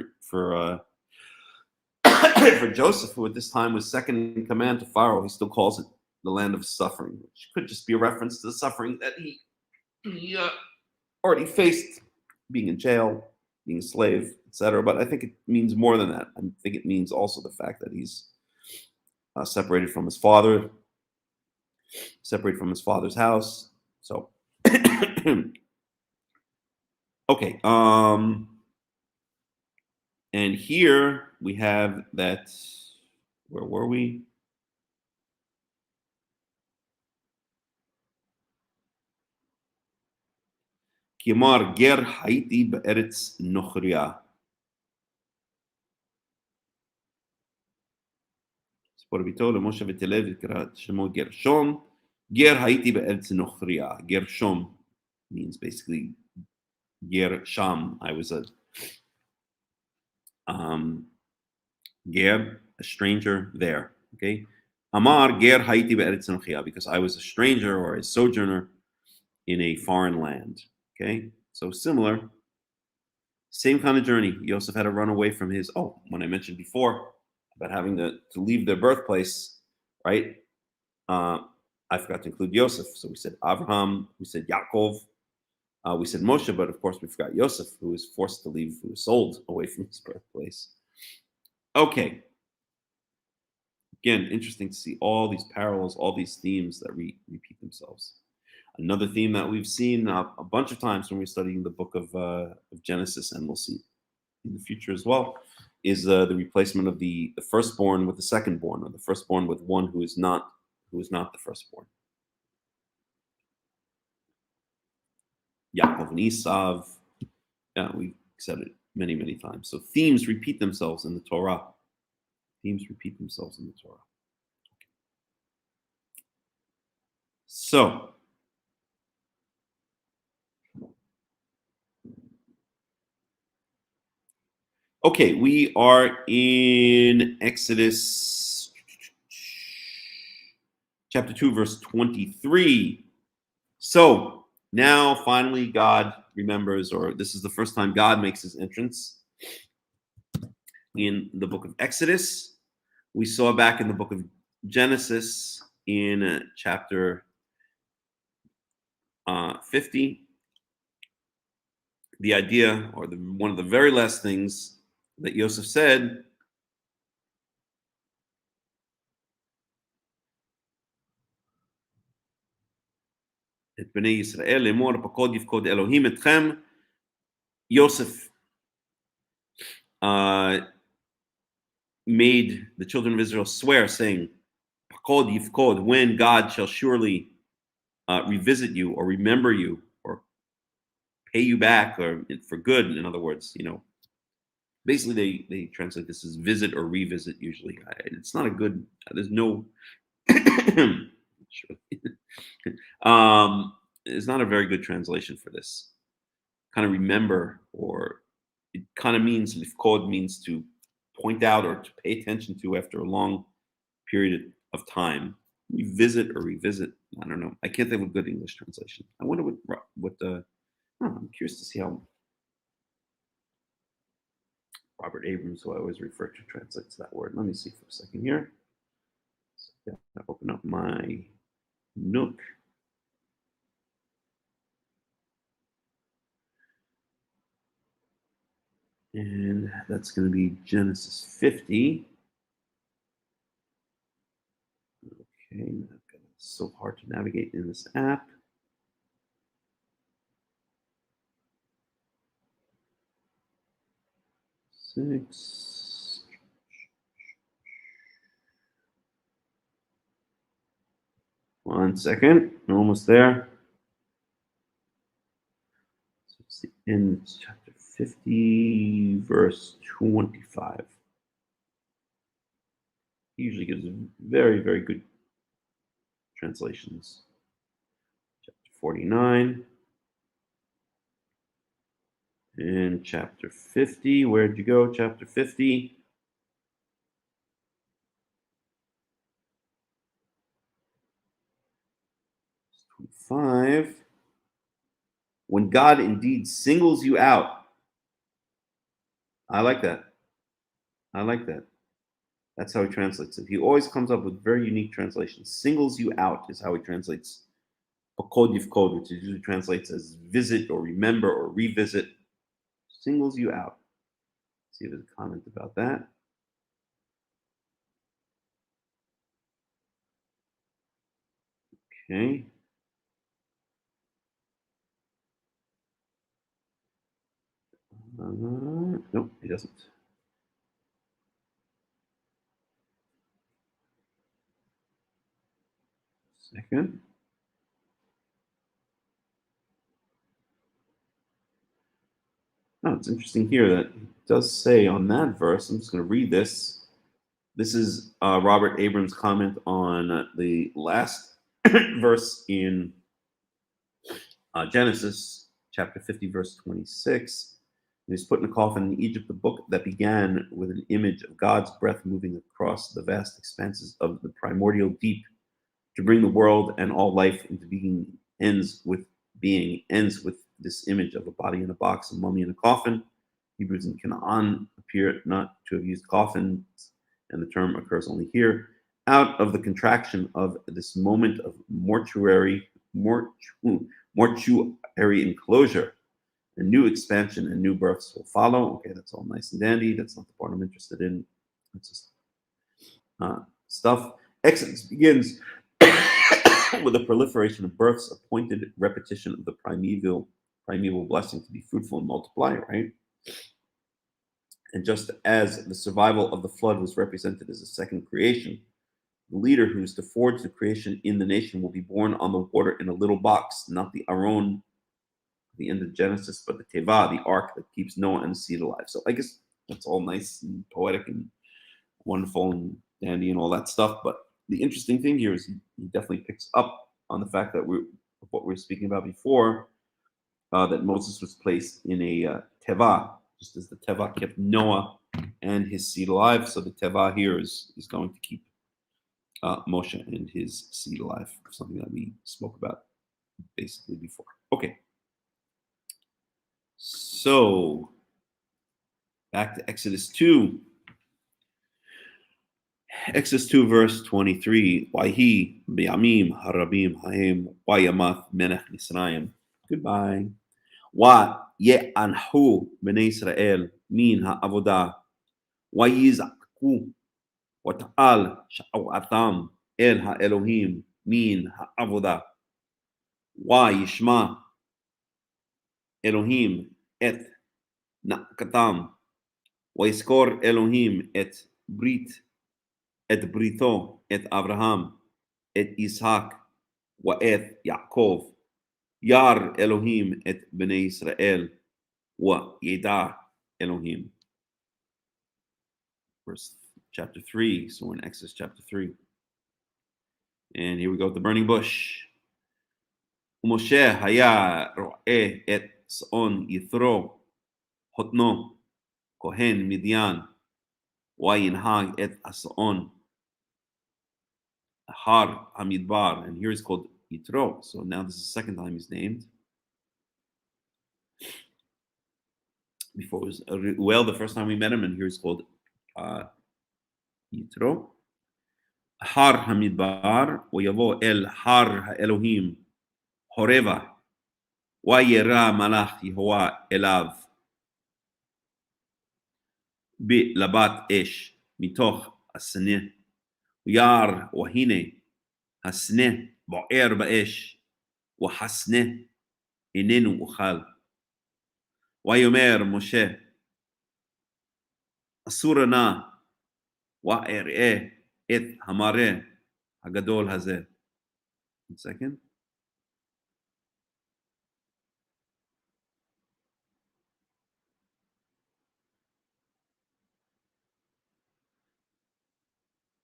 for Joseph, who at this time was second in command to Pharaoh. He still calls it the land of suffering, which could just be a reference to the suffering that he already faced, being in jail, being a slave, etc. But I think it means more than that. I think it means also the fact that he's separated from his father, separated from his father's house. So, okay. And here we have that. Where were we? Kimar ger haiti be'eretz nochria. Sporabito leMoshe v'Telev v'Krat Shemot Gershom. Ger haiti be'eretz nochria. Gershom means basically ger sham. I was a ger, a stranger there. Okay. Amar ger haiti be'eretz nochria, because I was a stranger or a sojourner in a foreign land. Okay, so similar, same kind of journey. Yosef had to run away from his, when I mentioned before about having to leave their birthplace, right? I forgot to include Yosef. So we said Abraham, we said Yaakov, we said Moshe, but of course we forgot Yosef, who was forced to leave, who was sold away from his birthplace. Okay. Again, interesting to see all these parallels, all these themes that repeat themselves. Another theme that we've seen a bunch of times when we're studying the book of Genesis, and we'll see in the future as well, is the replacement of the firstborn with the secondborn, or the firstborn with one who is not the firstborn. Yaakov and Esav. Yeah, we said it many, many times. So themes repeat themselves in the Torah. Themes repeat themselves in the Torah. So, okay, we are in Exodus chapter 2, verse 23. So, now finally God remembers, or this is the first time God makes his entrance in the book of Exodus. We saw back in the book of Genesis in chapter 50, the idea, or one of the very last things that Yosef said, Et bnei Yisrael lemor pakod yifkod Elohim etchem. Yosef made the children of Israel swear, saying, pakod yifkod, when God shall surely revisit you, or remember you, or pay you back, or for good. In other words, basically they translate this as visit or revisit. Usually, it's not a good. There's no. It's not a very good translation for this. Kind of remember, or it kind of means, lifkod means to point out or to pay attention to after a long period of time. Revisit or revisit. I don't know. I can't think of a good English translation. I wonder what I'm curious to see how Robert Abrams, who I always refer to, translates that word. Let me see for a second here. So I'll open up my Nook. And that's going to be Genesis 50. Okay, it's so hard to navigate in this app. Six. One second, we're almost there. So it's the end, chapter 50, verse 25. He usually gives very, very good translations. Chapter 49. And chapter 50, where'd you go? Chapter 50. Verse 25. When God indeed singles you out. I like that. I like that. That's how he translates it. He always comes up with very unique translations. Singles you out is how he translates pakod yifkod, which usually translates as visit or remember or revisit. Singles you out. Let's see if there's a comment about that. Okay. Nope, he doesn't. Second. Oh, it's interesting here that it does say on that verse, I'm just going to read this. This is Robert Abrams' comment on the last verse in Genesis, chapter 50, verse 26. He's put in a coffin in Egypt, the book that began with an image of God's breath moving across the vast expanses of the primordial deep to bring the world and all life into being, ends with being ends with this image of a body in a box, a mummy in a coffin. Hebrews in Canaan appear not to have used coffins, and the term occurs only here. Out of the contraction of this moment of mortuary enclosure, a new expansion and new births will follow. Okay, that's all nice and dandy. That's not the part I'm interested in. That's just stuff. Exodus begins with the proliferation of births, a pointed repetition of the primeval blessing to be fruitful and multiply, right? And just as the survival of the flood was represented as a second creation, the leader who is to forge the creation in the nation will be born on the water in a little box, not the Aron, the end of Genesis, but the Teva, the ark that keeps Noah and the seed alive. So I guess that's all nice and poetic and wonderful and dandy and all that stuff. But the interesting thing here is he definitely picks up on the fact that what we were speaking about before, that Moses was placed in a Teva, just as the Teva kept Noah and his seed alive. So the Teva here is going to keep Moshe and his seed alive, something that we spoke about basically before. Okay. So back to Exodus 2. Exodus 2, verse 23. Wahi biyamim harabim haim wayamath menech Misraim. Goodbye. Wa ye'anhu bnei Israel min ha'avodah. Wa yiz'aku wa ta'al sha'awatam el ha'elohim min ha'avodah. Wa yishma Elohim et na'katam. Wa yiskor Elohim et brito et Abraham et Isaac wa et Yaakov. Yar Elohim et bnei Israel wa yeda Elohim. Verse chapter 3. So we're in Exodus chapter 3. And here we go with the burning bush. Moshe haya ro'eh et Son Yithro Hotno Kohen Midian Wayinhag et Ason Har Hamidbar, and here he's called Yitro. So now this is the second time he's named. Before it was Reuel, the first time we met him, and here he's called Yitro. Har Hamidbar Wayavo El Har HaElohim Horeva Wayera Malach Yehovah Elav Labat Esh Mitoch Asneh Yar Wahine Hasneh Bo'er Ba'esh Wahasneh Inenu Uchal Wayomer Moshe Asurana Wa'er'eh Et Hamare Hagadol Hazeh. 1 second.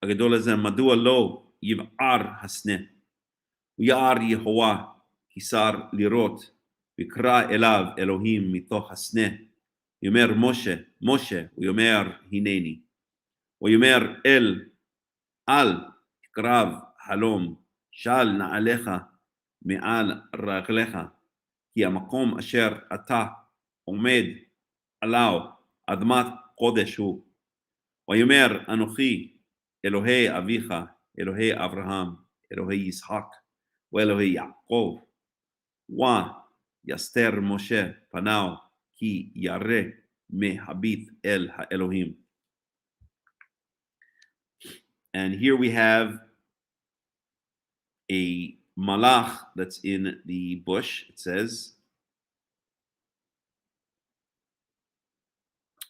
הגדול הזה, מדוע לא יבער הסנה, ויער יהוה כיסר לראות, ויקרא אליו אלוהים מתוך הסנה, יאמר משה, משה, ויאמר הנני, ויאמר אל תקרב חלום, של נעליך מעל רגליך, כי המקום אשר אתה עומד עליו, אדמת קודש הוא, ויאמר אנוכי, אלוהי אביך, אלוהי אברהם, אלוהי יצחק, ואלוהי יעקב. ויסתר משה פניו, כי ירא מהביט אל האלוהים. And here we have a malach that's in the bush. It says,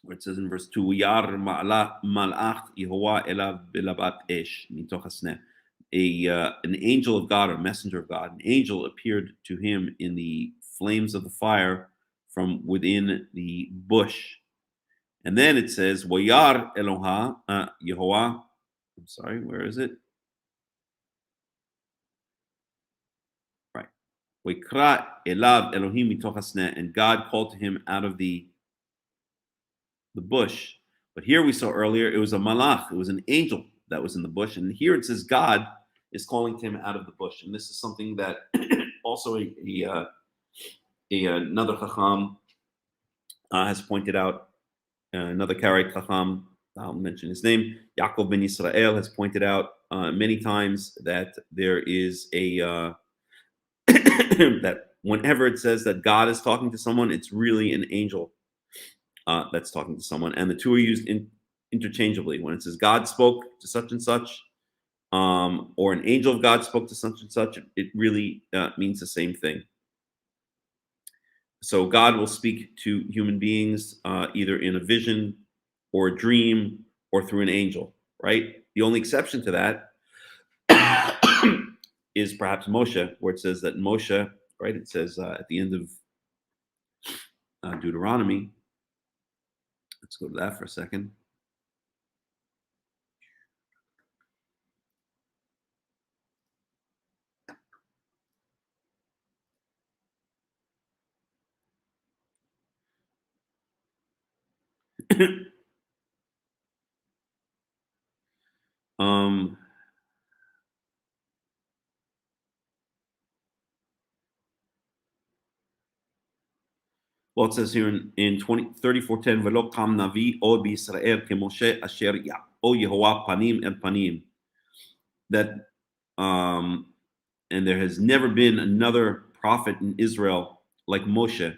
where it says in verse 2, Yar malach Yehovah elav belabat esh mitoch hasneh. An angel of God, or messenger of God, an angel appeared to him in the flames of the fire from within the bush. And then it says, Wayar Yehovah. I'm sorry, where is it? Right. Wayikra elav Elohim mitoch hasneh, and God called to him out of the bush. But here we saw earlier, it was a malach, it was an angel that was in the bush. And here it says God is calling to him out of the bush. And this is something that also a another Hakham has pointed out, another Karaite Hakham, I'll mention his name, Yaakov ben Israel, has pointed out many times that there is a that whenever it says that God is talking to someone, it's really an angel that's talking to someone, and the two are used interchangeably. When it says God spoke to such and such, or an angel of God spoke to such and such, it really means the same thing. So God will speak to human beings either in a vision or a dream or through an angel, right? The only exception to that is perhaps Moshe, where it says that Moshe, right? It says at the end of Deuteronomy. Let's go to that for a second. Well, it says here in 34:10, "Velo kam navi od b'Yisrael kemoshe asher o Yehovah panim el panim." That and there has never been another prophet in Israel like Moshe,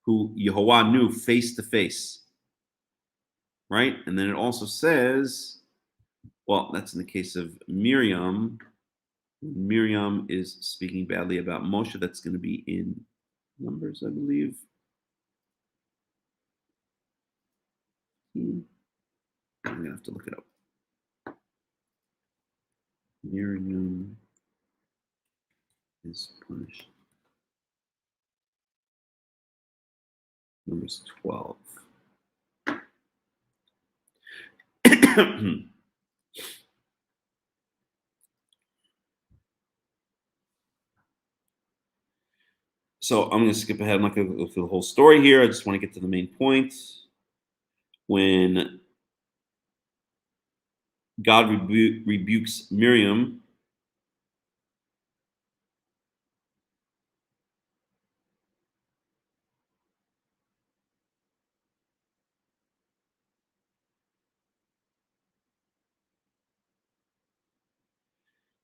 who Yehovah knew face to face. Right? And then it also says, well, that's in the case of Miriam. Miriam is speaking badly about Moshe. That's going to be in Numbers, I believe. I'm going to have to look it up. Miriam is punished. Numbers 12. So I'm going to skip ahead. I'm not going to go through the whole story here. I just want to get to the main point. When God rebukes Miriam,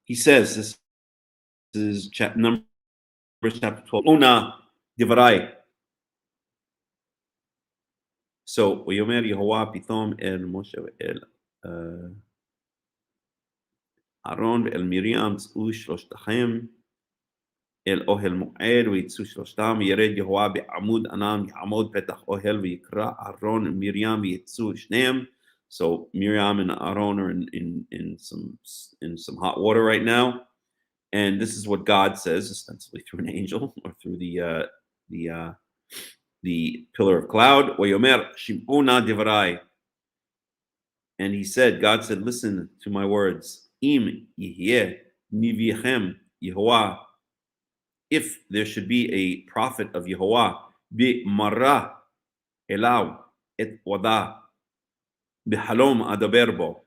he says, this is Numbers chapter 12. Una divarai. So, Yomer Yehovah Pithom el Moshe el Aaron el Miriam tz'u shloshtachem el ohel mo'ed ויצאו שלושתם ירד יהוה בעמוד ענן יעמוד פתח אוהל ויקרא אהרון ומרים ויצאו שניהם. So Miriam and Aaron are in some hot water right now, and this is what God says, ostensibly through an angel or through the pillar of cloud. Oyomer shim'una divrai, and he said, God said, listen to my words. Im yihyeh nivichem Yehovah, if there should be a prophet of Yehovah, bi'marra elaw et wada bihalom adaberbo,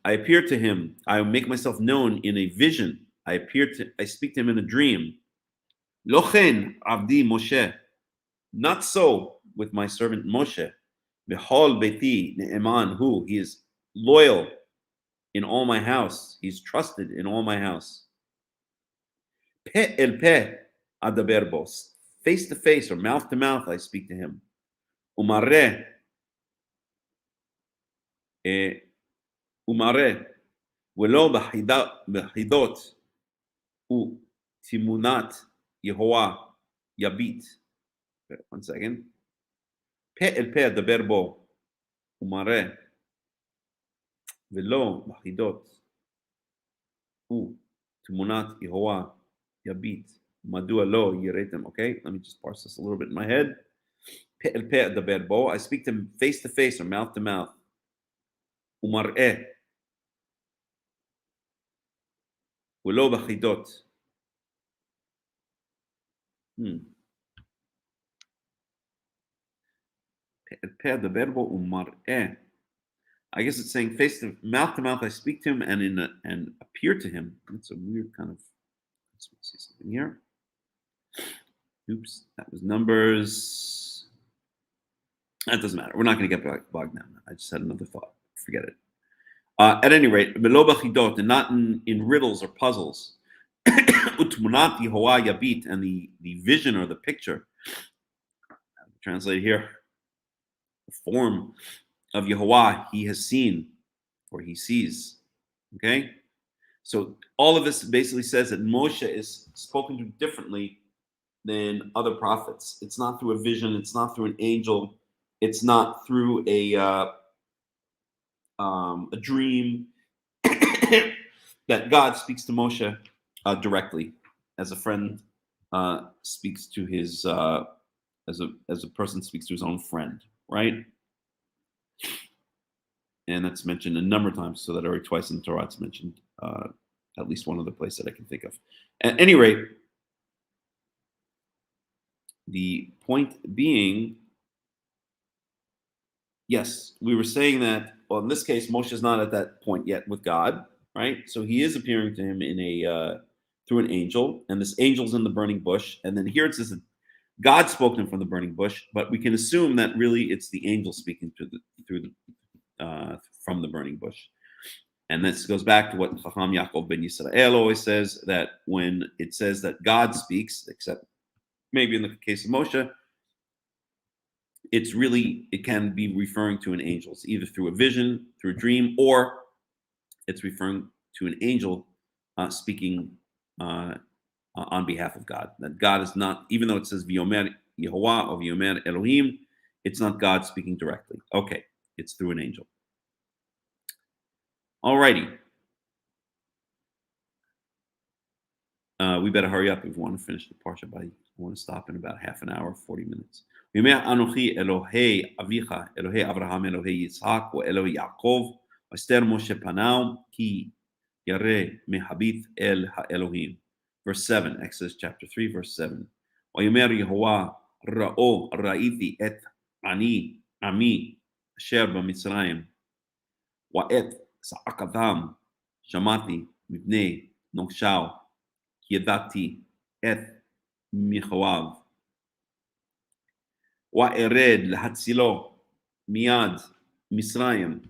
I appear to him, I make myself known in a vision, I speak to him in a dream. Lochen avdi Moshe, not so with my servant Moshe. Behol beti ne'eman hu, he is loyal in all my house, he's trusted in all my house. Pe el pe adaberbo, face to face or mouth to mouth I speak to him. Umare velo b'chidot u timunat Yehovah yabit. One second. Pe el pe adaberbo umare velo b'chidot u timunat Yehovah yabit. Madua lo yiretem. Okay, let me just parse this a little bit in my head. Pe el pe adaberbo, I speak to him face to face or mouth to mouth. Umar'eh velo b'chidot. Pe adaberbo umar'eh. I guess it's saying face to mouth I speak to him and appear to him. It's a weird kind of. Let's see something here. Oops, that was Numbers. That doesn't matter. We're not going to get bogged down. I just had another thought. Forget it. At any rate, velo b'chidot, and not in riddles or puzzles. Utmunat Yehovah yabit, and the vision or the picture, translated here, the form of Yehovah he has seen, or he sees. Okay? So all of this basically says that Moshe is spoken to differently than other prophets. It's not through a vision. It's not through an angel. It's not through a dream. That God speaks to Moshe directly, as a friend speaks to his as a person speaks to his own friend, right? And that's mentioned a number of times, so that already twice in the Torah it's mentioned, at least one other place that I can think of. At any rate, the point being, yes, we were saying that, well, in this case, Moshe is not at that point yet with God, right? So he is appearing to him in a through an angel, and this angel's in the burning bush. And then here it says that God spoke to him from the burning bush, but we can assume that really it's the angel speaking from the burning bush. And this goes back to what Hakham Yaakov ben Yisrael always says, that when it says that God speaks, except maybe in the case of Moshe, it can be referring to an angel. It's either through a vision, through a dream, or it's referring to an angel speaking on behalf of God. That God is not, even though it says V'yomer Yehovah or V'yomer Elohim, it's not God speaking directly. Okay, it's through an angel. Alrighty. We better hurry up if we want to finish the parsha. I want to stop in about half an hour, 40 minutes. V'yomer Anochi Elohei Avicha, Elohei Avraham, Elohei Yitzhak, Elohei Yaakov, V'aster Moshe Panau, Ki Yareh Mehabit El HaElohim. Verse 7, Exodus chapter 3, verse 7. V'yomer Yehovah Ra'o Ra'iti et Ani Ami Asher B'Mitzrayim Wa'et Sa'akatam Shamati Mibnei Nokshao Yedati et Michoav Wa'ered L'Hatzilo Miyad Misrayim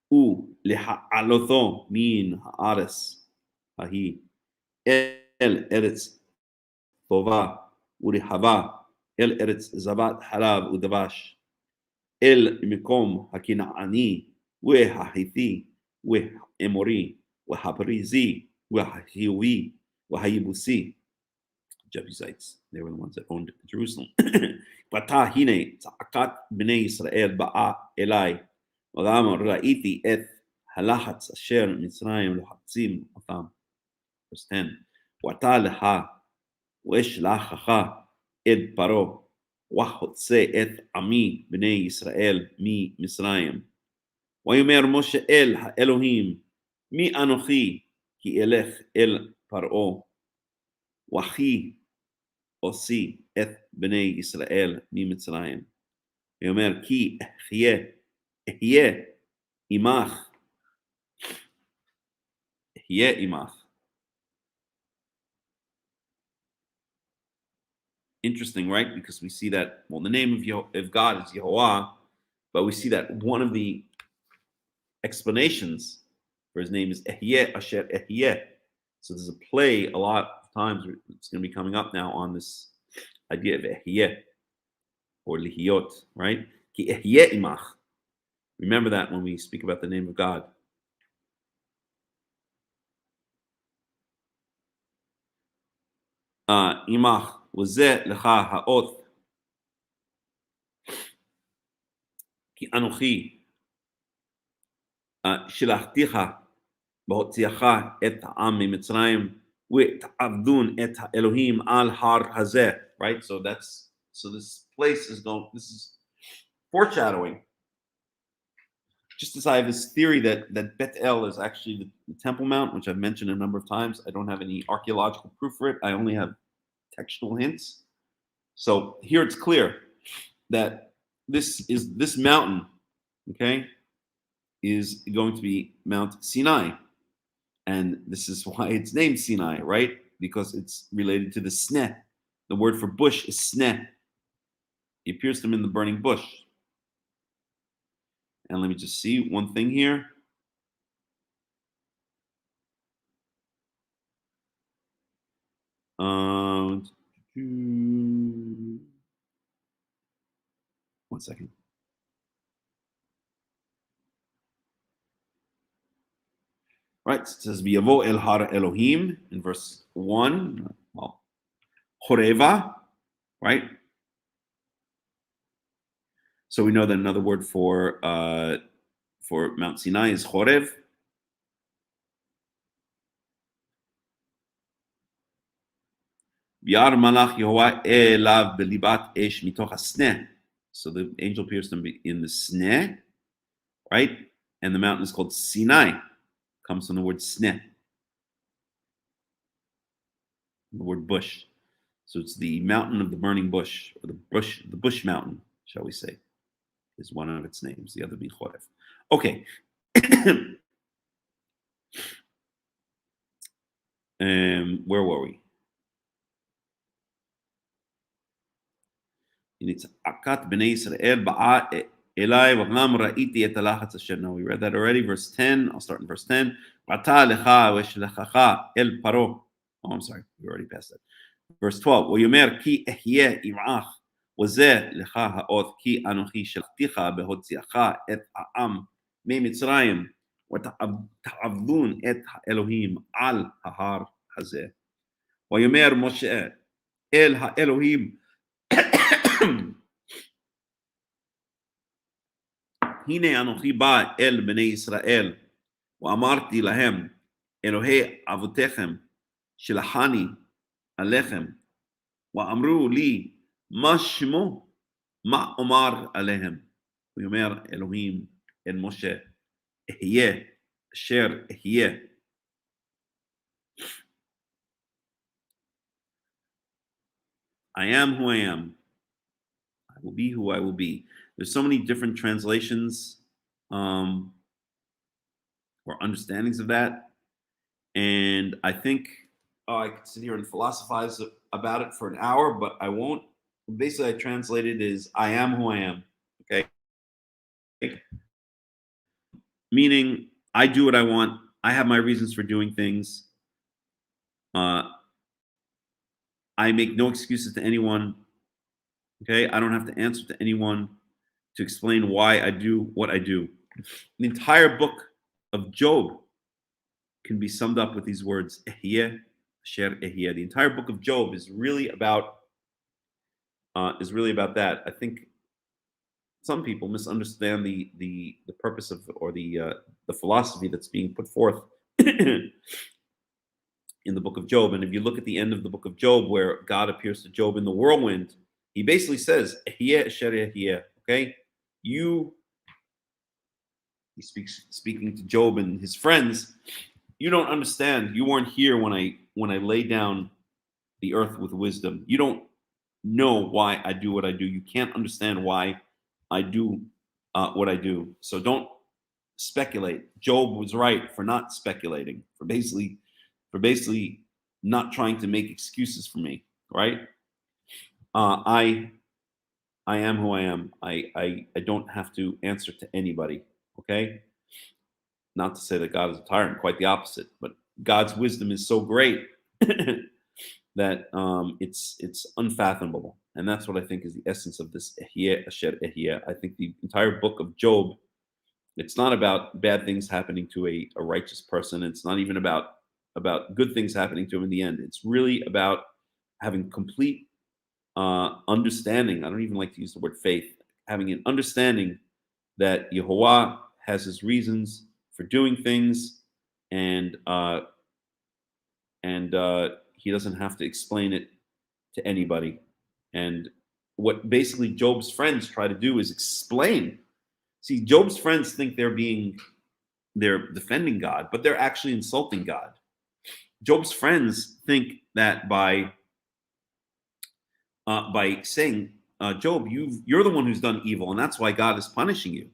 U L'Ha'alotho Min Ha'ares Hahi El Eretz Tova Urihava El Eretz Zavat Halav Udavash El Mikom Hakina'ani We'Hahithi We'Emori We'Haparizi We'Hiwi We'Hayibusi. Jebusites, they were the ones that owned Jerusalem. Vata hine tza'akat b'nei Yisrael ba'a elai v'gam ra'iti et halachatz asher Mitzrayim lohatzim otam. Verse 10. Vata leha ve'eshlachacha ed paro v'chotze et ami b'nei Yisrael mi Mitzrayim. V'yomer Moshe el ha'Elohim mi anochi ki elech el paro Wachi Osi et Bnei Yisrael mi Mitzrayim. Yomer ki ehye imach. Ehye imach. Interesting, right? Because we see that, well, the name of God is Yehovah, but we see that one of the explanations for his name is Ehye Asher Ehye. So there's a play a lot of times, it's going to be coming up now on this idea of Ehye or Lihiyot, right? Ki Ehye imach. Remember that when we speak about the name of God. Imach wazeh lecha ha'oth ki anochi shilachticha בהוציאך את העם ממצרים ותעבדון את האלוהים על הר הזה. Right? So this place is this is foreshadowing. Just as I have this theory that Bet El is actually the Temple Mount, which I've mentioned a number of times. I don't have any archaeological proof for it. I only have textual hints. So here it's clear that this mountain, okay, is going to be Mount Sinai. And this is why it's named Sinai, right? Because it's related to the sneh, The word for bush is sneh. He pierced him in the burning bush. And let me just see one thing here. One second. Right, it says V'yavo el har Elohim in verse 1. Well, Horeva, right? So we know that another word for Mount Sinai is Horev. V'yar malach Yehovah elav belibat esh mitoch hasneh. So the angel pierced him in the sneh, right? And the mountain is called Sinai. Comes from the word sneh, the word bush. So it's the mountain of the burning bush, or the bush mountain, shall we say, is one of its names. The other being Chorev. Okay. Where were we? Now we read that already. Verse 10. I'll start in verse 10. Oh, I'm sorry. We already passed that. Verse 12. ויאמר כי אחיה עמך וזה לך האות כי אנוכי שלחתיך בהוציאך את העם ממצרים ותעבדון את האלוהים על ההר הזה. ויאמר משה אל האלוהים הנה אנוכי בא אל בני ישראל ואמרתי להם אלוהי אבותיכם שלחני עליכם ואמרו לי מה שמו מה אומר עליהם ויאמר אלוהים אל משה אהיה אשר אהיה. I am who I am. I will be who I will be. There's so many different translations or understandings of that. And I think I could sit here and philosophize about it for an hour, but I won't. Basically, I translate it as I am who I am. Okay. Meaning, I do what I want. I have my reasons for doing things. I make no excuses to anyone. Okay, I don't have to answer to anyone to explain why I do what I do. The entire book of Job can be summed up with these words, Ehyeh asher ehyeh. The entire book of Job is really about that. I think some people misunderstand the purpose of or the philosophy that's being put forth in the book of Job. And if you look at the end of the book of Job, where God appears to Job in the whirlwind, he basically says, Ehyeh asher ehyeh. Okay, he's speaking to Job and his friends. You don't understand. You weren't here when I lay down the earth with wisdom. You don't know why I do what I do. You can't understand why I do what I do. So don't speculate. Job was right for not speculating, for basically not trying to make excuses for me. Right? I am who I am. I don't have to answer to anybody. Okay? Not to say that God is a tyrant, quite the opposite. But God's wisdom is so great that it's unfathomable. And that's what I think is the essence of this Ehyeh asher ehyeh. I think the entire book of Job, it's not about bad things happening to a righteous person. It's not even about good things happening to him in the end. It's really about having complete understanding. I don't even like to use the word faith. Having an understanding that Yehovah has his reasons for doing things, and he doesn't have to explain it to anybody. And what basically Job's friends try to do is explain. See, Job's friends think they're defending God, but they're actually insulting God. Job's friends think that by saying, Job, you're the one who's done evil, and that's why God is punishing you.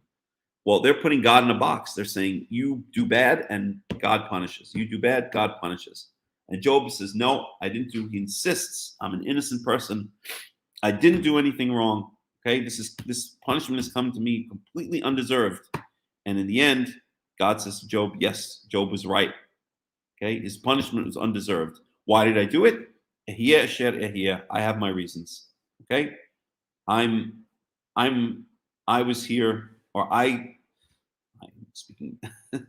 Well, they're putting God in a box. They're saying you do bad and God punishes. You do bad, God punishes. And Job says, no, I didn't do. He insists, I'm an innocent person. I didn't do anything wrong. Okay, this punishment has come to me completely undeserved. And in the end, God says to Job, yes, Job was right. Okay, his punishment was undeserved. Why did I do it? I have my reasons. Okay, I was here, or I'm speaking. I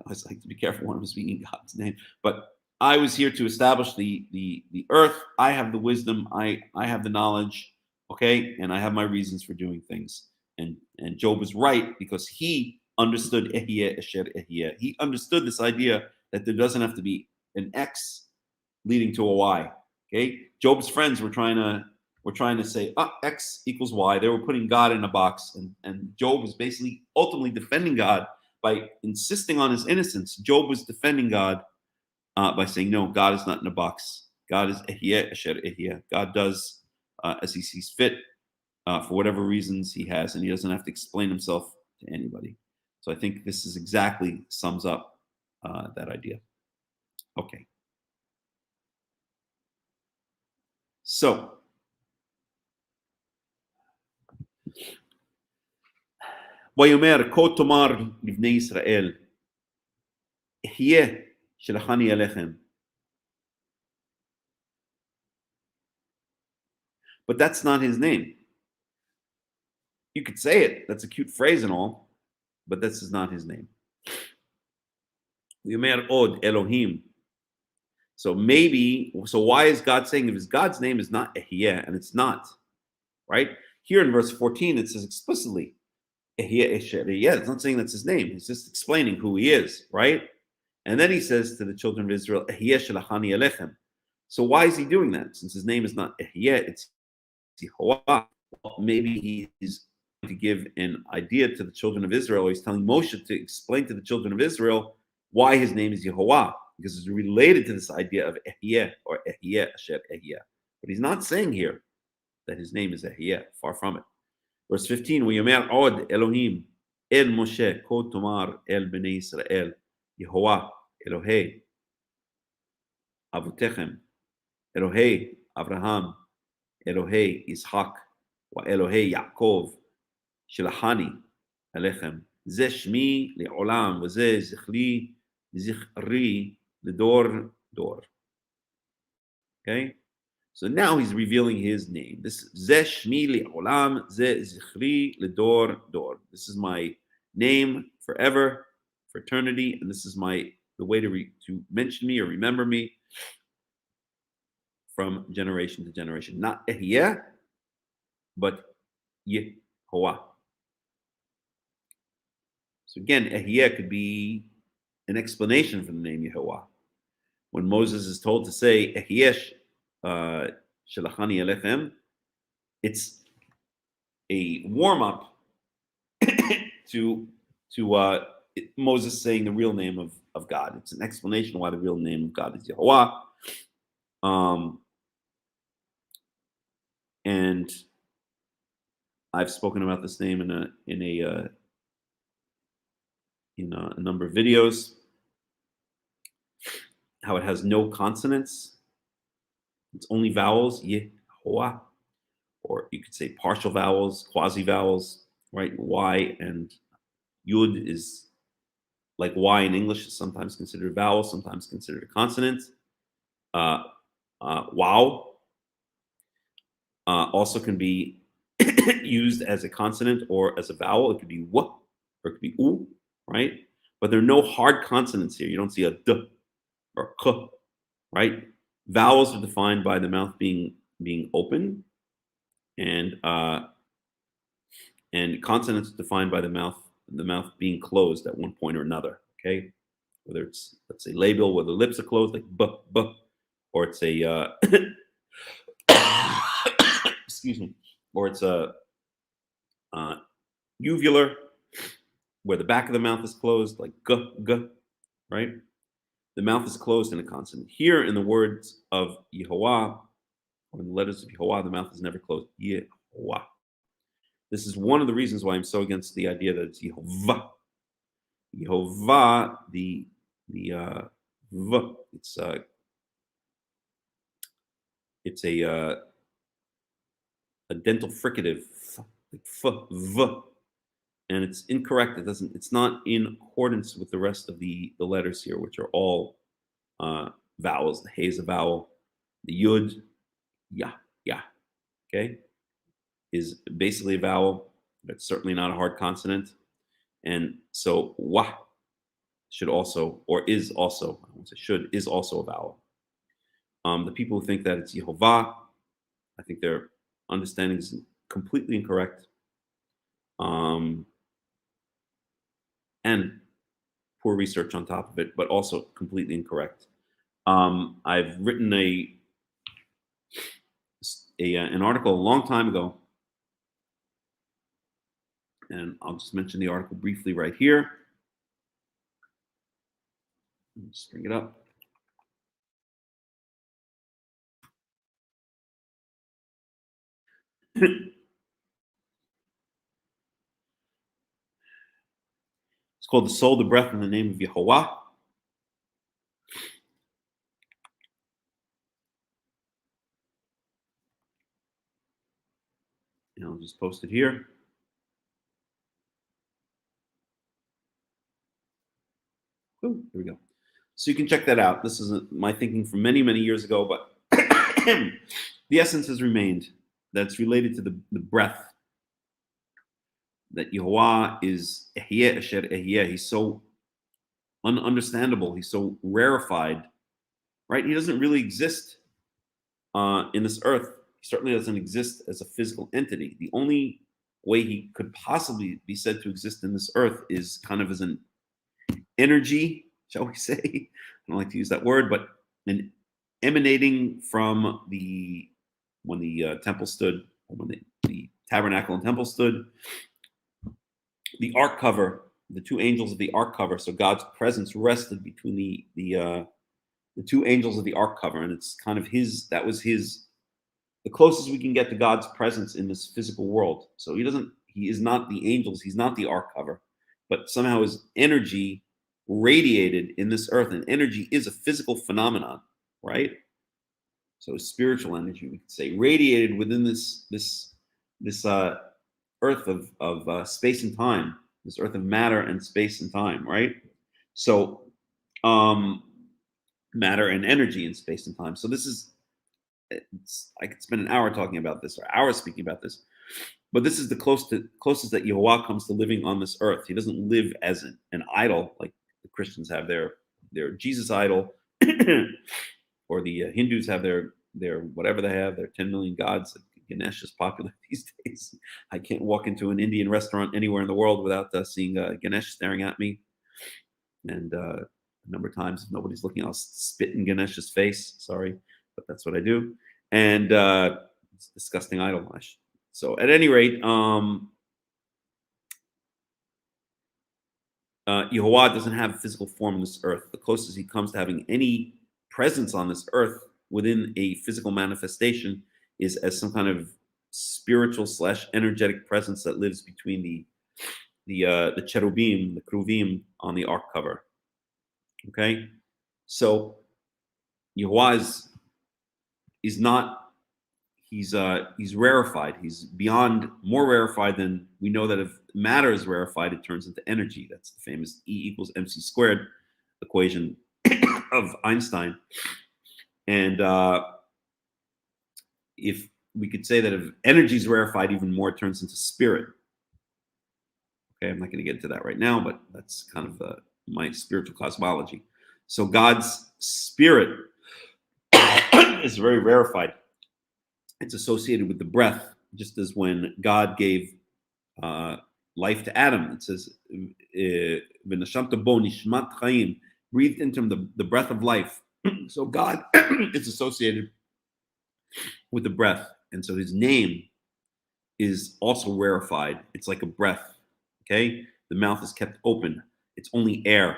always like to be careful when I'm speaking God's name, but I was here to establish the earth. I have the wisdom. I have the knowledge. Okay, and I have my reasons for doing things. And Job was right because he understood He understood this idea that there doesn't have to be an X leading to a Y. Okay, Job's friends were trying to say X equals Y. They were putting God in a box, and Job was basically ultimately defending God by insisting on his innocence. Job was defending God by saying, no, God is not in a box. God is Ehyeh Asher Ehyeh. God does as he sees fit for whatever reasons he has, and he doesn't have to explain himself to anybody. So I think this is exactly sums up that idea. Okay. So ויאמר כה תאמר לבני ישראל אחיה שלחני אליכם. But that's not his name. You could say it. That's a cute phrase and all, but this is not his name. ויאמר עוד Elohim. So why is God saying if God's name is not Ehyeh, and it's not, right? Here in verse 14, it says explicitly, Ehyeh Asher Ehyeh. It's not saying that's his name. He's just explaining who he is, right? And then he says to the children of Israel, Ehyeh shelachani alechem. So why is he doing that? Since his name is not Ehyeh, it's Yehovah. Well, maybe he's to give an idea to the children of Israel. He's telling Moshe to explain to the children of Israel why his name is Yehovah, because it's related to this idea of Ehyeh or Ehyeh Asher Ehyeh. But he's not saying here that his name is Ehyeh, far from it. Verse 15, ויאמר עוד Elohim אל משה כה תאמר אל בני ישראל יהוה אלוהי אבותיכם אלוהי אברהם אלוהי יצחק ואלוהי יעקב שלחני עליכם זה שמי לעולם וזה זכרי לדור דור. Okay, so now he's revealing his name. This זה שמי לעולם זה זכרי לדור דור. This is my name forever, for eternity, and this is the way to mention me or remember me from generation to generation. Not Ehyeh, but Yehovah. So again, Ehyeh could be an explanation for the name Yehovah. When Moses is told to say Ehyeh shelachani alechem, it's a warm-up to Moses saying the real name of God. It's an explanation why the real name of God is Yehovah. And I've spoken about this name in a number of videos. How it has no consonants. It's only vowels, Yehovah. Or you could say partial vowels, quasi-vowels, right? Y and Yud is like Y in English is sometimes considered a vowel, sometimes considered a consonant. Wow also can be used as a consonant or as a vowel. It could be W or it could be U, right? But there are no hard consonants here. You don't see a D or K, right? Vowels are defined by the mouth being open, and consonants are defined by the mouth being closed at one point or another. Okay, whether it's, let's say, labial, where the lips are closed, like b, or it's a excuse me, or it's a uvular, where the back of the mouth is closed, like g, right? The mouth is closed in a consonant. Here, in the words of Yehovah, or in the letters of Yehovah, the mouth is never closed. Yehovah. This is one of the reasons why I'm so against the idea that it's Yehovah. Yehovah, the v, it's It's a dental fricative, like v, and it's incorrect. It's not in accordance with the rest of the letters here, which are all vowels. The hey is a vowel. The yud, yeah, okay, is basically a vowel. It's certainly not a hard consonant. And so wah should also, or is also, I won't say should, is also a vowel. The people who think that it's Yehovah, I think their understanding is completely incorrect. And poor research on top of it, but also completely incorrect. I've written an article a long time ago, and I'll just mention the article briefly right here. Let's bring it up. It's called The Soul, the Breath, and the Name of Yehovah. And I'll just post it here. Ooh, here we go. So you can check that out. This is my thinking from many, many years ago, but the essence has remained. That's related to the breath. That Yehovah is Ehyeh Asher Ehyeh. He's so ununderstandable. He's so rarefied, right? He doesn't really exist in this earth. He certainly doesn't exist as a physical entity. The only way he could possibly be said to exist in this earth is kind of as an energy, shall we say? I don't like to use that word, but an emanating from when the temple stood, or when the tabernacle and temple stood, the ark cover, the two angels of the ark cover. So God's presence rested between the two angels of the ark cover, and it's kind of that was the closest we can get to God's presence in this physical world. So he is not the angels, he's not the ark cover, but somehow his energy radiated in this earth, and energy is a physical phenomenon, right? So spiritual energy, we could say, radiated within this earth of space and time, this earth of matter and space and time, right? So matter and energy in space and time. So I could spend an hour talking about this, or hours speaking about this, but this is the closest that Yehovah comes to living on this earth. He doesn't live as an idol like the Christians have their Jesus idol, or the Hindus have their whatever they have, their 10 million gods. Ganesh is popular these days. I can't walk into an Indian restaurant anywhere in the world without seeing Ganesh staring at me. And a number of times, if nobody's looking, I'll spit in Ganesh's face. Sorry, but that's what I do. And it's a disgusting idol. So at any rate, Yehovah doesn't have a physical form on this earth. The closest he comes to having any presence on this earth within a physical manifestation is as some kind of spiritual / energetic presence that lives between the cherubim, the kruvim on the ark cover. Okay, so Yehovah is not. He's rarefied. He's more rarefied than we know that if matter is rarefied, it turns into energy. That's the famous E=mc² equation of Einstein. And if we could say that if energy is rarefied even more, it turns into spirit. Okay, I'm not going to get into that right now, but that's kind of my spiritual cosmology. So God's spirit is very rarefied. It's associated with the breath, just as when God gave life to Adam. It says, breathed into him the breath of life. So God is associated with the breath. And so his name is also rarefied. It's like a breath, okay? The mouth is kept open. It's only air.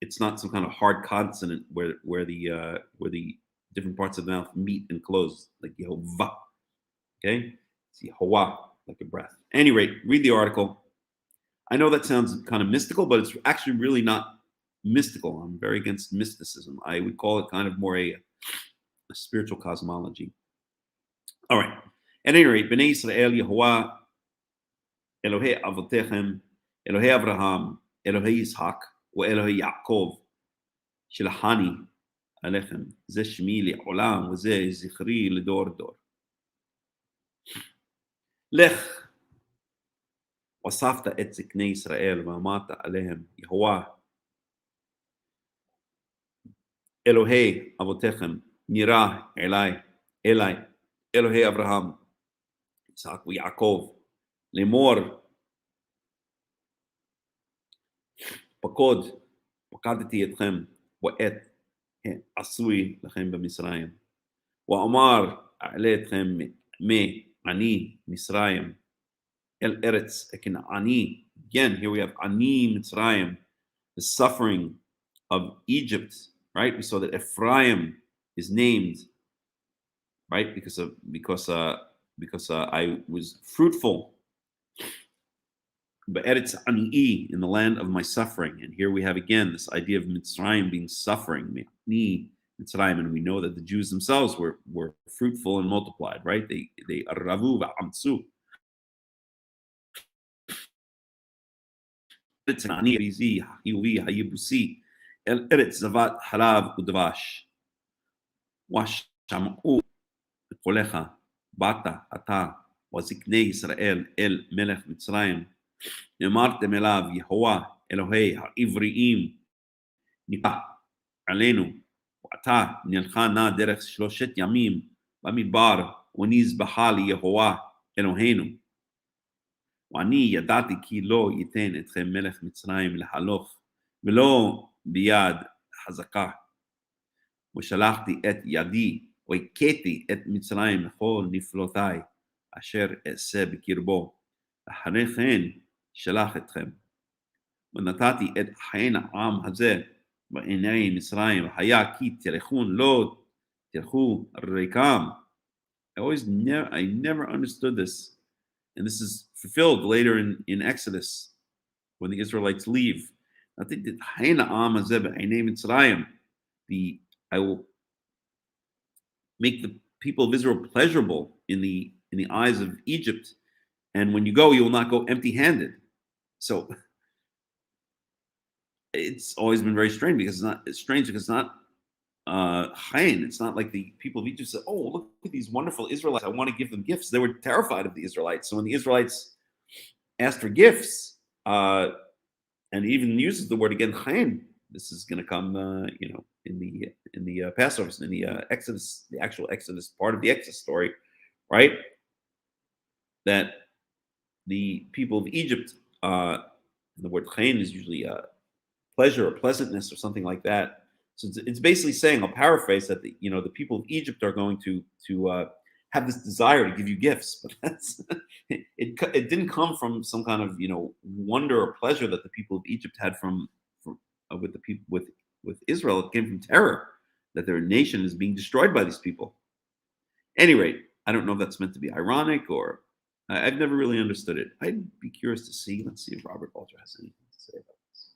It's not some kind of hard consonant where the different parts of the mouth meet and close, like Yehovah. Okay? It's Yehovah, like a breath. At any rate, read the article. I know that sounds kind of mystical, but it's actually really not mystical. I'm very against mysticism. I would call it kind of more a spiritual cosmology. All right. At any rate, Bnei Israel, Yehovah, Elohei Avotechem, Elohei Abraham, Elohei Yitzhak, Elohei Yaakov, Shilachani Alechem, Ze Shmi Li'olam, Ze Zichri Lidor Dor. Lech, wasafta et ziknei Israel, v'amata alehem, Yehovah, Elohei Avotechem, Nira Elai, Elohei Abraham, Yitzhak, Yaakov, Lemor, פקדתי אתכם ואת עשוי לכם במצרים. ואמר אעלה אתכם מעני מצרים אל ארץ הכנעני. Again, here we have Ani Mitzrayim, the suffering of Egypt, right? We saw that Ephraim is named, right? Because I was fruitful. But Eretz Ani'i, in the land of my suffering. And here we have again this idea of Mitzrayim being suffering. Mi'ni Mitzrayim, and we know that the Jews themselves were fruitful and multiplied, right? They arravu va'amtsu. Eretz Ani Rizi, Hayuvi, Hayibusi, El Eretz Zavat Halav Udavash. Wash Sham'u, Kolecha, Bata, Ata, Waziknei Israel, El Melech Mitzrayim. אמרתם אליו יהוה אלוהי העבריים ניבא עלינו ואתה נלך נא דרך 3 ימים במדבר ונזבחה ליהוה אלוהינו ואני ידעתי כי לא ייתן אתכם מלך מצרים להלוך ולא ביד חזקה ושלחתי את ידי והכיתי את מצרים לכל נפלותיי אשר אעשה בקרבו אחרי כן שלח אתכם. ונתתי את חיי העם הזה בעיני מצרים, והיה כי תלכון לא תלכו ריקם. I never understood this. And this is fulfilled later in Exodus, when the Israelites leave. נתתי את חיי העם הזה בעיני מצרים. I will make the people of Israel pleasurable in the eyes of Egypt. And when you go, you will not go empty-handed. So it's always been very strange because it's not chayin. It's not like the people of Egypt said, "Oh, look at these wonderful Israelites. I want to give them gifts." They were terrified of the Israelites. So when the Israelites asked for gifts, and even uses the word again, chayin, this is going to come, in the Passover, in the Exodus, the actual Exodus part of the Exodus story, right? That the people of Egypt, the word chayin is usually pleasure or pleasantness or something like that. So it's basically saying, I'll paraphrase, that the people of Egypt are going to have this desire to give you gifts, but that's it didn't come from some kind of wonder or pleasure that the people of Egypt had from with the people with Israel. It came from terror that their nation is being destroyed by these people. At any rate, I don't know if that's meant to be ironic or I've never really understood it. I'd be curious to see. Let's see if Robert Alter has anything to say about this.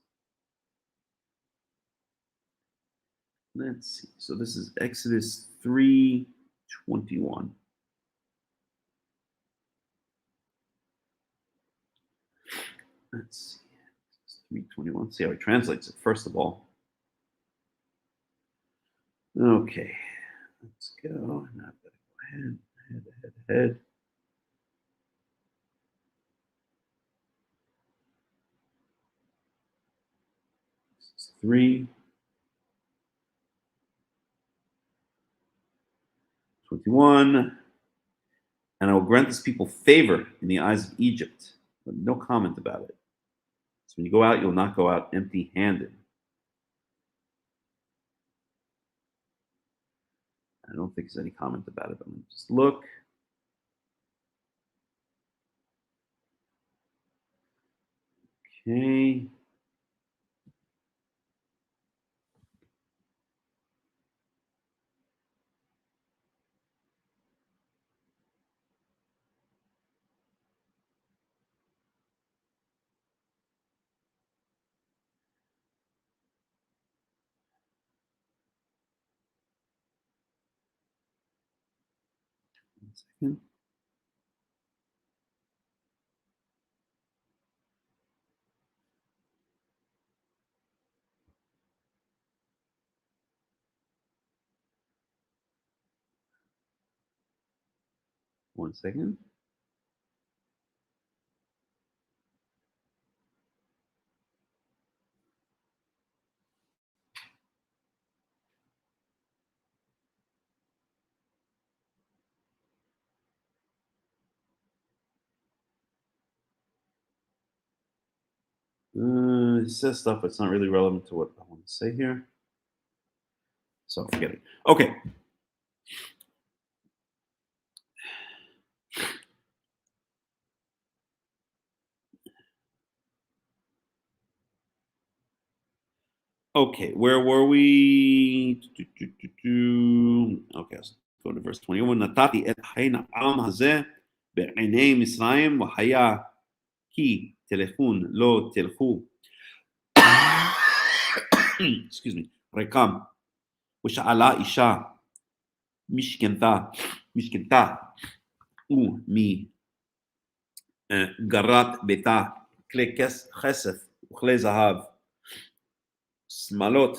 Let's see. So this is Exodus 3:21. Let's see. 3:21. Let's see how he translates it, first of all. Okay. Let's go. Now I've got to go ahead. 3:21. And I will grant this people favor in the eyes of Egypt, but no comment about it. So when you go out, you'll not go out empty-handed. I don't think there's any comment about it, but let me just look. Okay. second. One second. It says stuff, but it's not really relevant to what I want to say here. So forget it. Okay. Okay, where were we? Okay, let's go to verse 21. נתתי את חיי העם הזה בעיני מצרים והיה כי תלכון לא תלכו. Excuse me. ריקם ושאלה אישה משכנתה ומגרת ביתה כלי כסף וכלי זהב. שמלות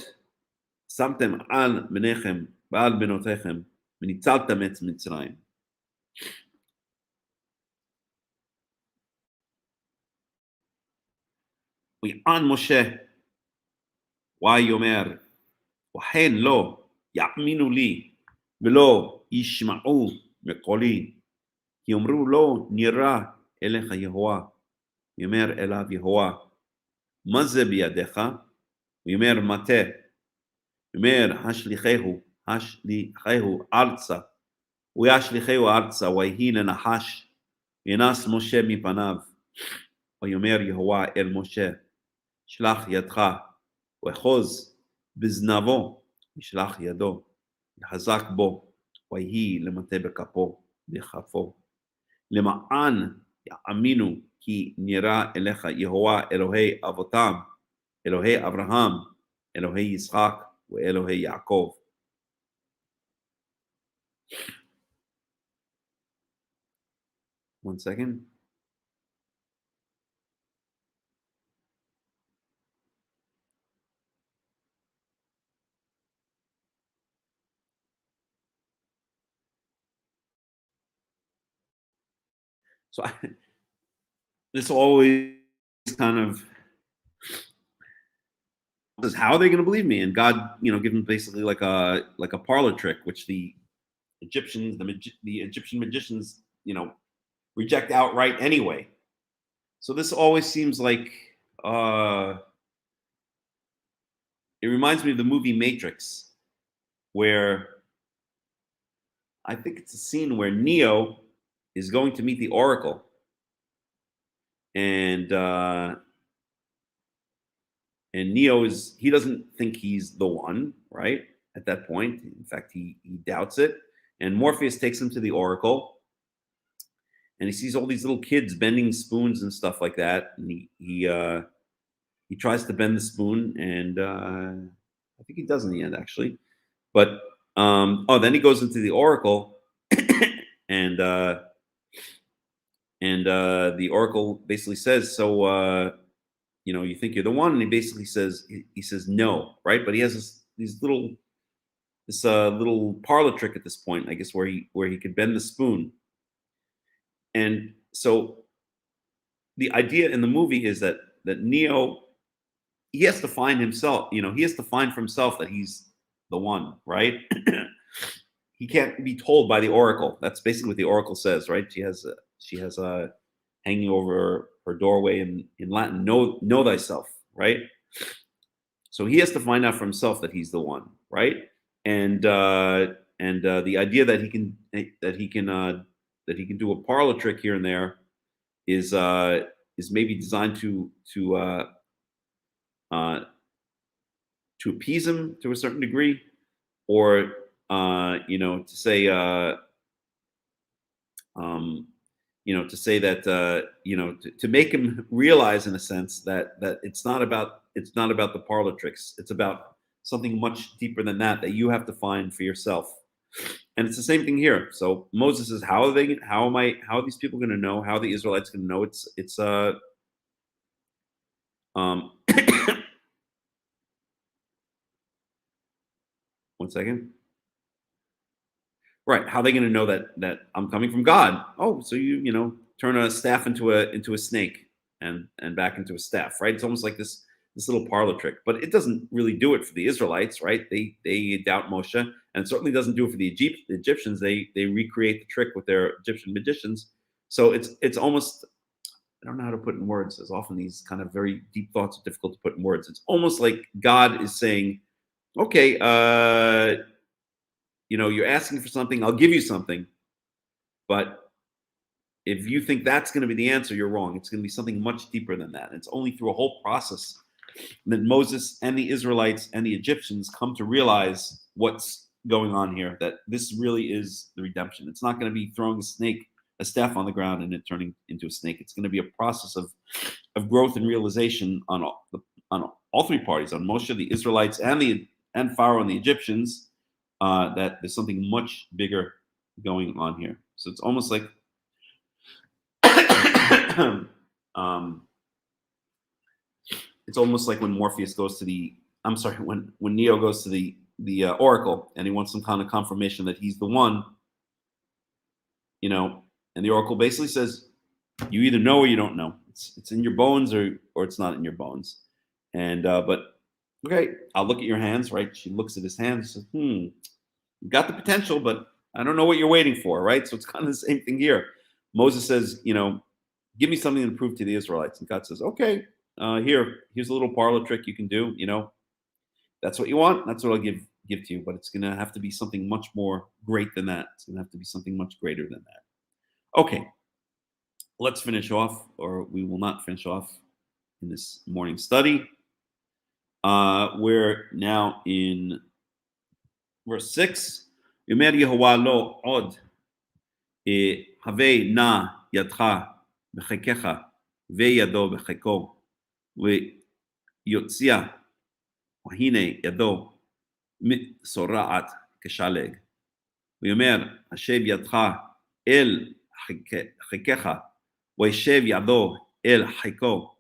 שמתם על בניכם ועל בנותיכם וניצלתם את מצרים. ויען משה ויאמר וכן לא יאמינו לי ולא ישמעו מקולי כי יאמרו לא נראה אליך יהוה. יאמר אליו יהוה מה זה בידיך? ויאמר מטה. ויאמר השליחהו ארצה. וישליחהו ארצה ויהי לנחש. וינס משה מפניו. ויאמר יהוה אל משה שלח ידך ואחוז בזנבו ישלח ידו יחזק בו ויהי למטה בכפו בכפו. למען יאמינו כי נראה אליך יהוה אלוהי אבותם אלוהי אברהם, אלוהי יצחק, ואלוהי יעקב. One second. So this always kind of is how are they going to believe me? And God, give them basically like a parlor trick, which the Egyptians, the Egyptian magicians, reject outright anyway. So this always seems like it reminds me of the movie Matrix, where I think it's a scene where Neo is going to meet the Oracle, and Neo he doesn't think he's the one, right? At that point, in fact, he doubts it. And Morpheus takes him to the Oracle, and he sees all these little kids bending spoons and stuff like that. And he tries to bend the spoon, and I think he does in the end, actually. But then he goes into the Oracle, and the Oracle basically says, "So, you think you're the one?" And he basically says, he says no, right? But he has this little parlor trick at this point, I guess, where he could bend the spoon. And so the idea in the movie is that Neo, he has to find himself, he has to find for himself that he's the one, right? He can't be told by the Oracle. That's basically what the Oracle says, right? She has hanging over her doorway in Latin, know thyself, right? So he has to find out for himself that he's the one, right? And the idea that he can do a parlor trick here and there is maybe designed to appease him to a certain degree, or to say that to make him realize, in a sense, that it's not about the parlor tricks. It's about something much deeper than that you have to find for yourself. And it's the same thing here. So Moses says, how are these people going to know? How are the Israelites going to know? One second. Right. How are they going to know that I'm coming from God? Oh, so you turn a staff into a snake and back into a staff, right? It's almost like this little parlor trick, but it doesn't really do it for the Israelites, right? They doubt Moshe, and it certainly doesn't do it for the Egyptians. They recreate the trick with their Egyptian magicians. So it's almost, I don't know how to put in words, as often these kind of very deep thoughts are difficult to put in words. It's almost like God is saying, okay, you're asking for something, I'll give you something, but if you think that's going to be the answer, you're wrong. It's going to be something much deeper than that. And it's only through a whole process that Moses and the Israelites and the Egyptians come to realize what's going on here, that this really is the redemption. It's not going to be throwing a staff on the ground and it turning into a snake. It's going to be a process of growth and realization on all three parties, on Moshe, the Israelites, and Pharaoh and the Egyptians, that there's something much bigger going on here. So it's almost like it's almost like when Morpheus goes to when Neo goes to the Oracle and he wants some kind of confirmation that he's the one, and the Oracle basically says, you either know or you don't know. It's in your bones or it's not in your bones. And but okay, I'll look at your hands, right? She looks at his hands and says, you got the potential, but I don't know what you're waiting for, right? So it's kind of the same thing here. Moses says, give me something to prove to the Israelites. And God says, okay, here's a little parlor trick you can do. That's what you want. That's what I'll give to you. But it's going to have to be something much more great than that. It's going to have to be something much greater than that. Okay, let's finish off, or we will not finish off in this morning study. We're now in verse 6. Yomer Yehovah lo od havei na yadcha b'chekecha ve'yado b'cheko ve'yotzia והנה ידו מצורעת כשלג. ויאמר, השב ידך אל חיקך, וישב ידו אל חיקו,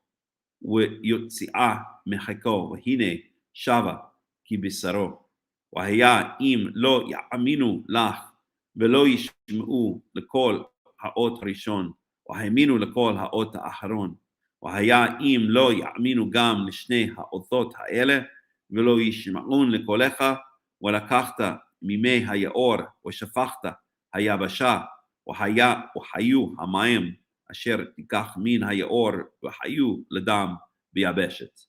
ויוציאה מחיקו, והנה שבה כבשרו. והיה אם לא יאמינו לך, ולא ישמעו לכל האות הראשון, והאמינו לכל האות האחרון. והיה אם לא יאמינו גם לשני האותות האלה, ולא ישמעון לקולך, ולקחת מימי היאור, ושפכת היבשה, וחיו המים, אשר תיקח מן היאור, וחיו לדם ביבשת.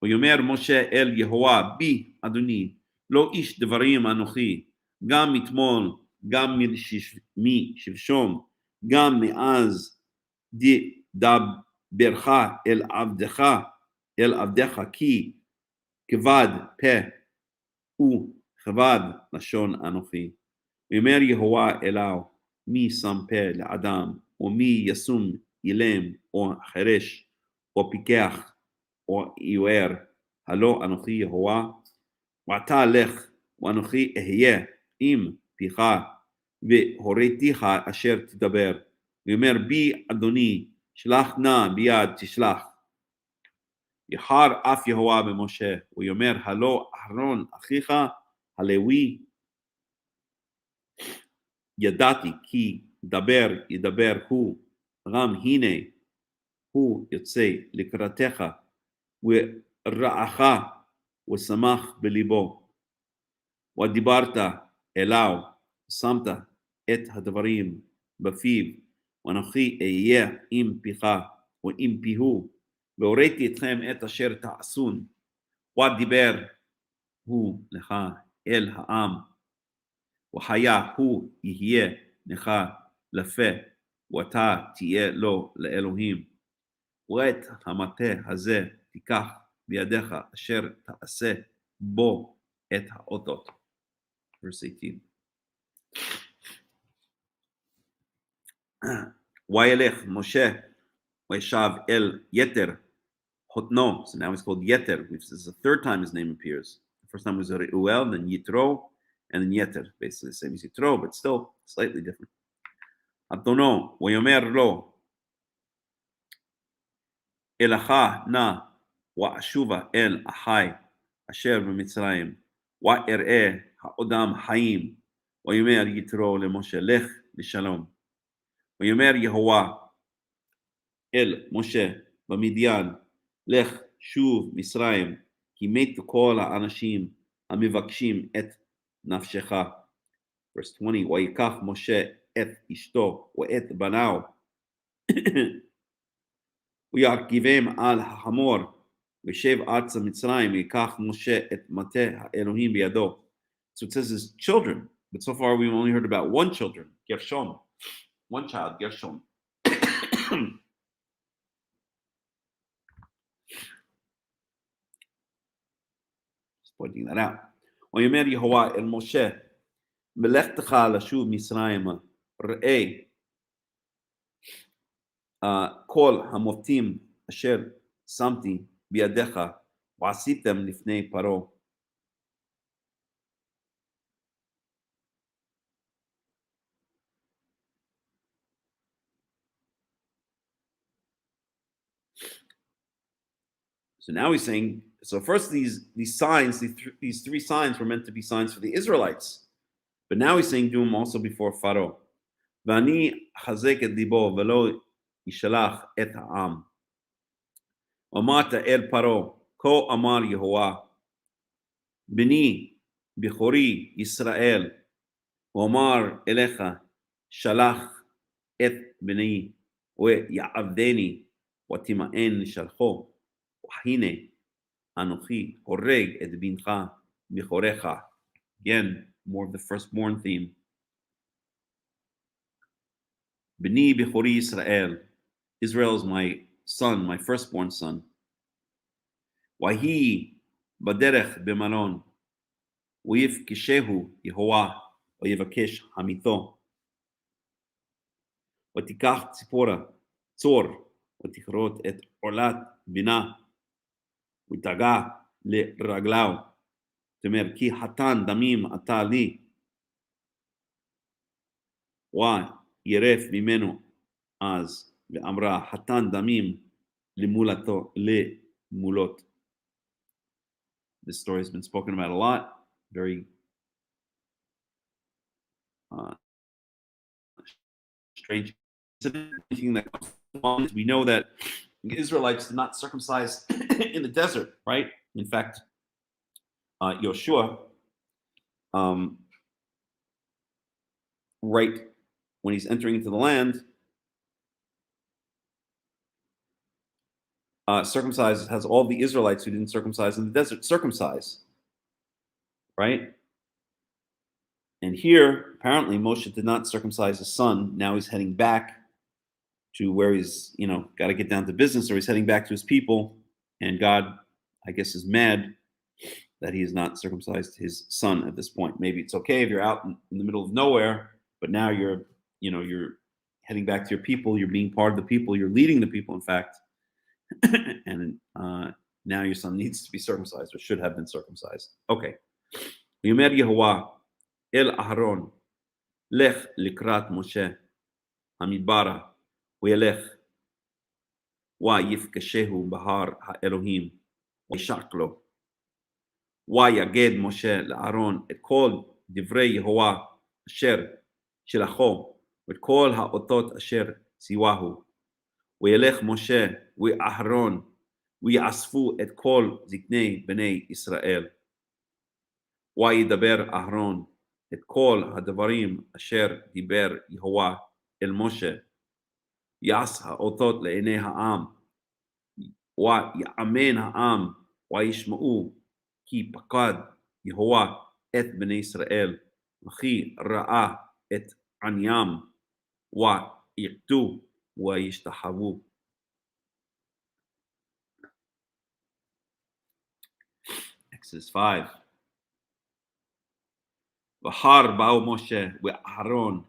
ויאמר משה אל יהוה, בי אדוני, לא איש דברים אנוכי, גם מתמול, גם משלשום, גם מאז דברך אל עבדך כי כבד פה וכבד לשון אנוכי. ואומר יהוה אליו, מי שם פה לאדם, ומי ישום אילם או חרש או פיקח או עיוור, הלא אנוכי יהוה. ועתה לך ואנוכי אהיה עם פיך והוריתיך אשר תדבר. ואומר בי אדוני, שלח נא ביד תשלח. יחר אף יהוה במשה, ויאמר הלא אהרון אחיך הלוי, ידעתי כי ידבר הוא, גם הנה הוא יוצא לקראתך, ורעך ושמח בליבו, ודיברת אליו, שמת את הדברים בפיו, ואנוכי אהיה עם פיך ועם פיהו, והוריתי אתכם את אשר תעשון, ודיבר הוא לך אל העם, וחיה הוא יהיה לך לפה, ואתה תהיה לו לאלוהים. ואת המטה הזה תיקח בידיך אשר תעשה בו את האותות. Verse 18. וילך משה וישב אל יתר חותנו. So now he's called Yeter. This is the third time his name appears. The first time was Reuel, then Yitro, and then Yeter, basically the same as Yitro, but still slightly different. Atono, Wayomer lo, Elacha na, wa ashuva el ahai, asher b'Mitzrayim, wa er'eh ha'odam hayim, Wayomer Yitro leMoshe, lech l'shalom. Wayomer Yehovah el Moshe b'Midian, lech shuv Mitzrayim, כי מת כל האנשים המבקשים את נפשך. Verse 20, ויקח משה את אשתו ואת בניו, וירכיבם על החמור, וישב ארצה מצרים, ויקח משה את מטה האלוהים בידו. So it says his children, but so far we've only heard about one child, Gershom. Pointing that out. ויאמר יהוה אל משה, מלאכתך לשוב מצרימה, ראה כל המופתים אשר שמתי בידיך, ועשיתם לפני פרעה. So now he's saying, so first these signs, these three signs were meant to be signs for the Israelites. But now he's saying do them also before Pharaoh. ואני חזק את ליבו ולא ישלח את העם. אמרת אל פרעה, כה אמר יהוה, בני בכורי ישראל, ואמר אליך, שלח את בני ויעבדני ותמאן לשלחו. והנה אנוכי הורג את בנך בכורך. Again, more of the firstborn theme. B'ni b'chori Israel. Israel is my son, my firstborn son. Wahi baderech b'malon. ויפגשהו יהוה ויבקש חמיתו. ותיקח ציפורה צור ותכרות את עולת בינה. ותגע לרגלו. זאת אומרת, כי חתן דמים אתה לי. וירף ממנו אז, ואמרה, חתן דמים למולות. This story has been spoken about a lot. Very strange. We know that the Israelites did not circumcise in the desert, right? In fact, Yoshua, right when he's entering into the land, circumcises, has all the Israelites who didn't circumcise in the desert circumcise, right? And here, apparently, Moshe did not circumcise his son. Now he's heading back to where he's, got to get down to business, or he's heading back to his people. And God, I guess, is mad that he has not circumcised his son at this point. Maybe it's okay if you're out in the middle of nowhere, but now you're heading back to your people. You're being part of the people. You're leading the people, in fact. And now your son needs to be circumcised, or should have been circumcised. Okay. ויאמר יהוה אל אהרון, לך לקראת משה המדברה, וילך, ויפגשהו בהר האלוהים, וישק לו. ויגד משה לאהרון את כל דברי יהוה אשר שלחו, ואת כל האותות אשר ציווהו. וילך משה ואהרון, ויאספו את כל זקני בני ישראל. וידבר אהרון את כל הדברים אשר דיבר יהוה אל משה. יעש האותות לעיני העם, ויאמן העם, וישמעו כי פקד יהוה את בני ישראל, וכי ראה את עניים, וירדו וישתחוו. Exodus 5. V'har ba'u Moshe ve'Aaron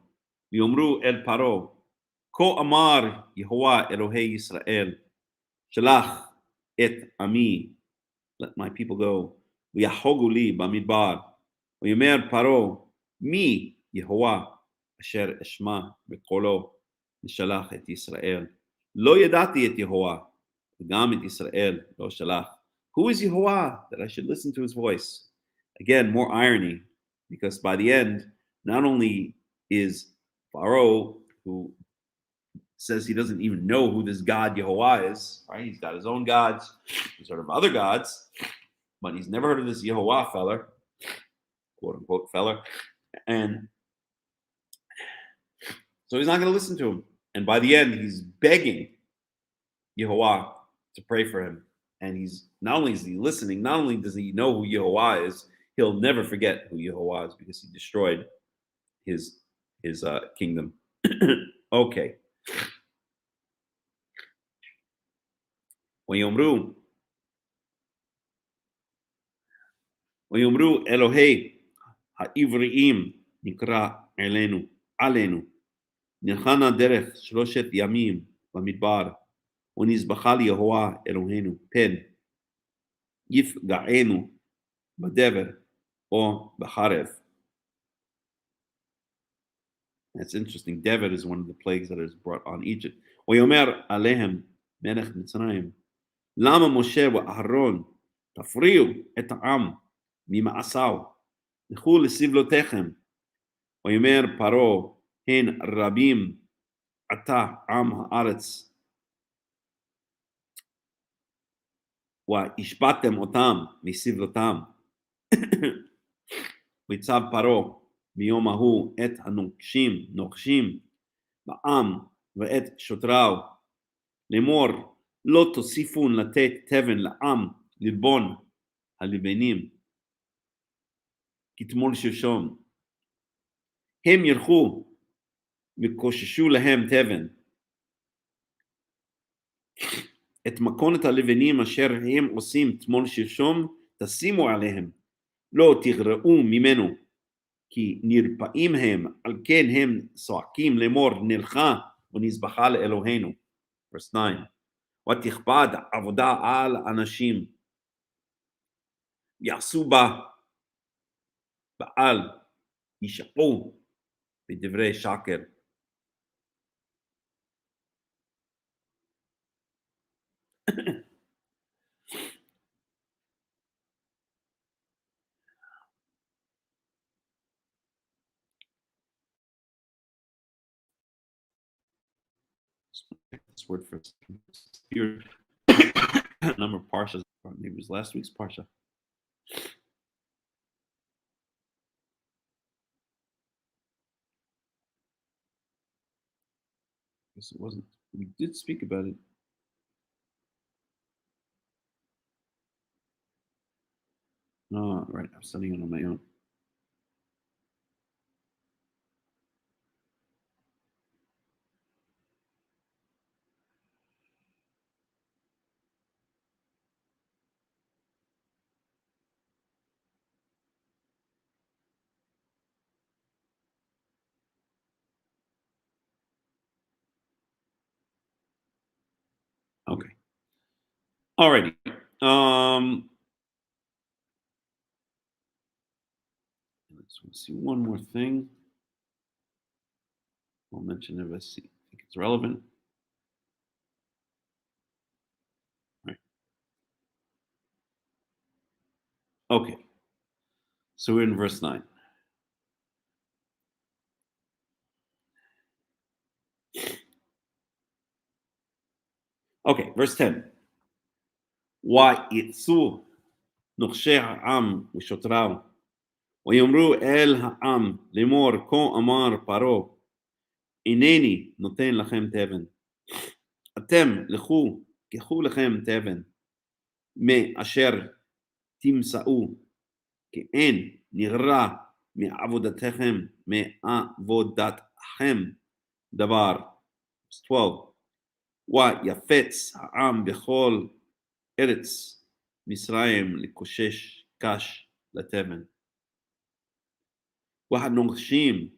v'yomru el Paro, כה אמר יהוה אלוהי ישראל, שלח את עמי, let my people go, ויחוגו לי במדבר, ויאמר פרעה, מי יהוה אשר אשמע בקולו לשלח את ישראל? לא ידעתי את יהוה, וגם את ישראל לא שלח. Who is Yehovah that I should listen to his voice? Again, more irony, because by the end, not only is Pharaoh, who says he doesn't even know who this God Yehovah is, right? He's got his own gods, sort of other gods, but he's never heard of this Yehovah feller, quote unquote feller, and so he's not going to listen to him. And by the end, he's begging Yehovah to pray for him. And he's not only is he listening, not only does he know who Yehovah is, he'll never forget who Yehovah is because he destroyed his kingdom. Okay. ויאמרו אלוהי העבריים נקרא עלינו נלכנה דרך 3 ימים במדבר ונזבחה ליהוה אלוהינו פן יפגענו בדבר או בחרב. That's interesting. Dever is one of the plagues that is brought on Egypt. ויאמר עליהם מלך מצרים למה משה ואהרון תפריעו את העם ממעשיו לכו לסבלותיכם. ויאמר פרעה הן רבים עתה עם הארץ והשבתם אותם מסבלותם. ויצב פרעה ביום ההוא את הנוקשים בעם ואת שוטריו לאמור לא תוסיפון לתת תבן לעם ללבון הלבנים כתמול שלשום. הם ילכו וקוששו להם תבן. את מכונת הלבנים אשר הם עושים תמול שלשום תשימו עליהם. לא תגרעו ממנו כי נרפאים הם, על כן הם צועקים לאמור נלכה ונזבחה לאלוהינו. Verse 9. ותכבד עבודה על אנשים יעשו בה בעל ישעו בדברי שקר. This word for spirit number of parshas, or maybe it was last week's parsha. Guess it wasn't. We did speak about it. Oh, right. I'm studying it on my own. Okay. Alrighty. Let's see one more thing. I'll mention if I think it's relevant. Right. Okay. So we're in verse 9. Okay, verse 10. ויצאו נוכשי העם ושוטריו ויאמרו אל העם לאמור כה אמר פרעה הנני נותן לכם תבן אתם לכו קחו לכם תבן מאשר תמצאו כי אין נגרע מעבודתכם דבר. 12. ויפץ העם בכל ארץ מצרים לקושש קש לתבן. והנוגשים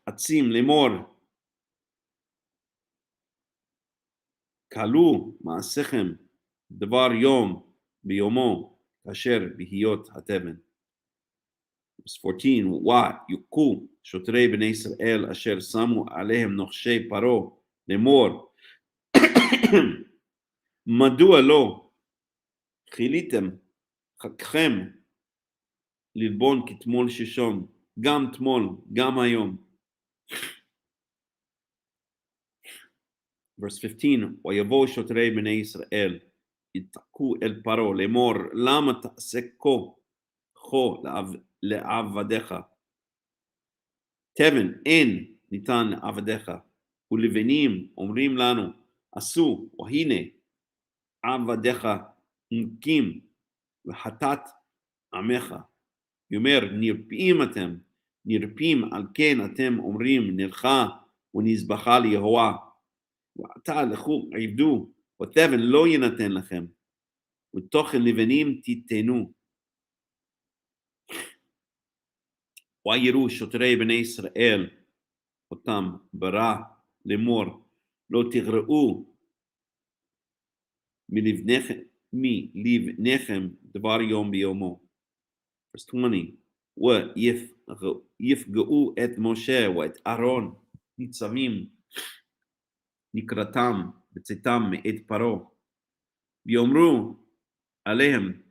עצים לאמור כלו מעשיכם דבר יום ביומו כאשר בהיות התבן. Verse 14, ויוכו שוטרי בני ישראל אשר שמו עליהם נחשי פרעה לאמור, מדוע לא חיליתם חככם ללבון כתמול שלשום, גם תמול, גם היום. Verse 15, ויבואו שוטרי בני ישראל, יתקו אל פרעה לאמור, למה תעשה כה לעבדיך? תבן אין ניתן לעבדיך, ולבנים אומרים לנו, עשו, והנה עבדיך מוכים וחטאת עמך. יאמר, נרפים על כן אתם אומרים, נלכה ונזבחה ליהוה. ועתה לכו עבדו, ותבן לא יינתן לכם, ותוכן לבנים תיתנו. ויראו שוטרי בני ישראל אותם ברע לאמור, לא תגרעו מלבניכם דבר יום ביומו. Verse 20, ויפגעו את משה ואת אהרון ניצבים נקרתם בצאתם מאת פרעה, ויאמרו עליהם,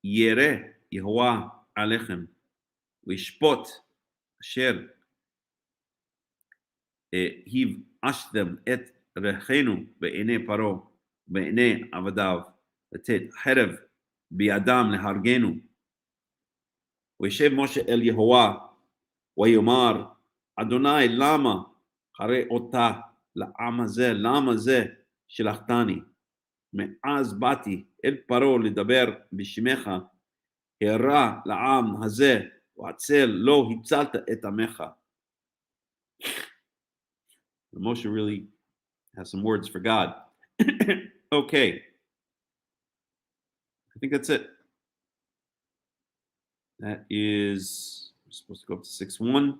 ירא יהוה עליכם, וישפוט אשר הבאשתם את ריחנו בעיני פרעה, בעיני עבדיו, לתת חרב בידם להרגנו. וישב משה אל יהוה, ויאמר, אדוני למה חרה אותה לעם הזה, למה זה שלחתני? מאז באתי אל פרעה לדבר בשמך, הרע לעם הזה, ועצל לא הצלת את עמך. Moshe really has some words for God. Okay. I think that's it. That is, we're supposed to go up to 6:1.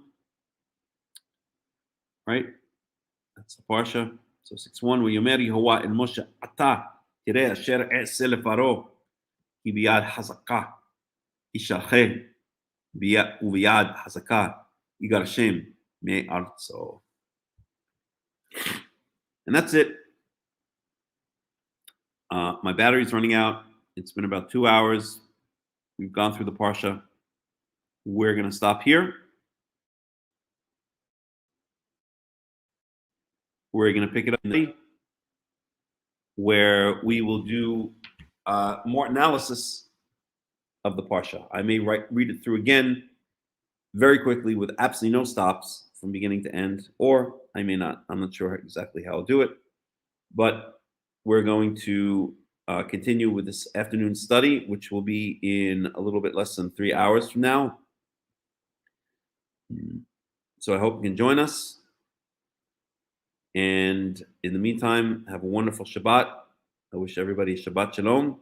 Right? That's the Parsha. So 6:1, ויאמר יהוה אל משה, אתה תראה אשר אעשה לפרעה, כי ביד חזקה ישלחה, וביד חזקה יגרשם מארצו. And that's it. My battery's running out. It's been about 2 hours. We've gone through the Parsha. We're going to stop here. We're going to pick it up where we will do more analysis of the Parsha. I may read it through again very quickly with absolutely no stops from beginning to end, or I may not. I'm not sure exactly how I'll do it, but we're going to continue with this afternoon study, which will be in a little bit less than 3 hours from now. So I hope you can join us. And in the meantime, have a wonderful Shabbat. I wish everybody Shabbat Shalom.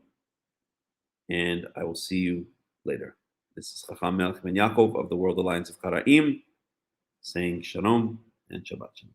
And I will see you later. This is Hakham Melech ben Yaakov of the World Alliance of Qara'im saying Shalom and Shabbat Shalom.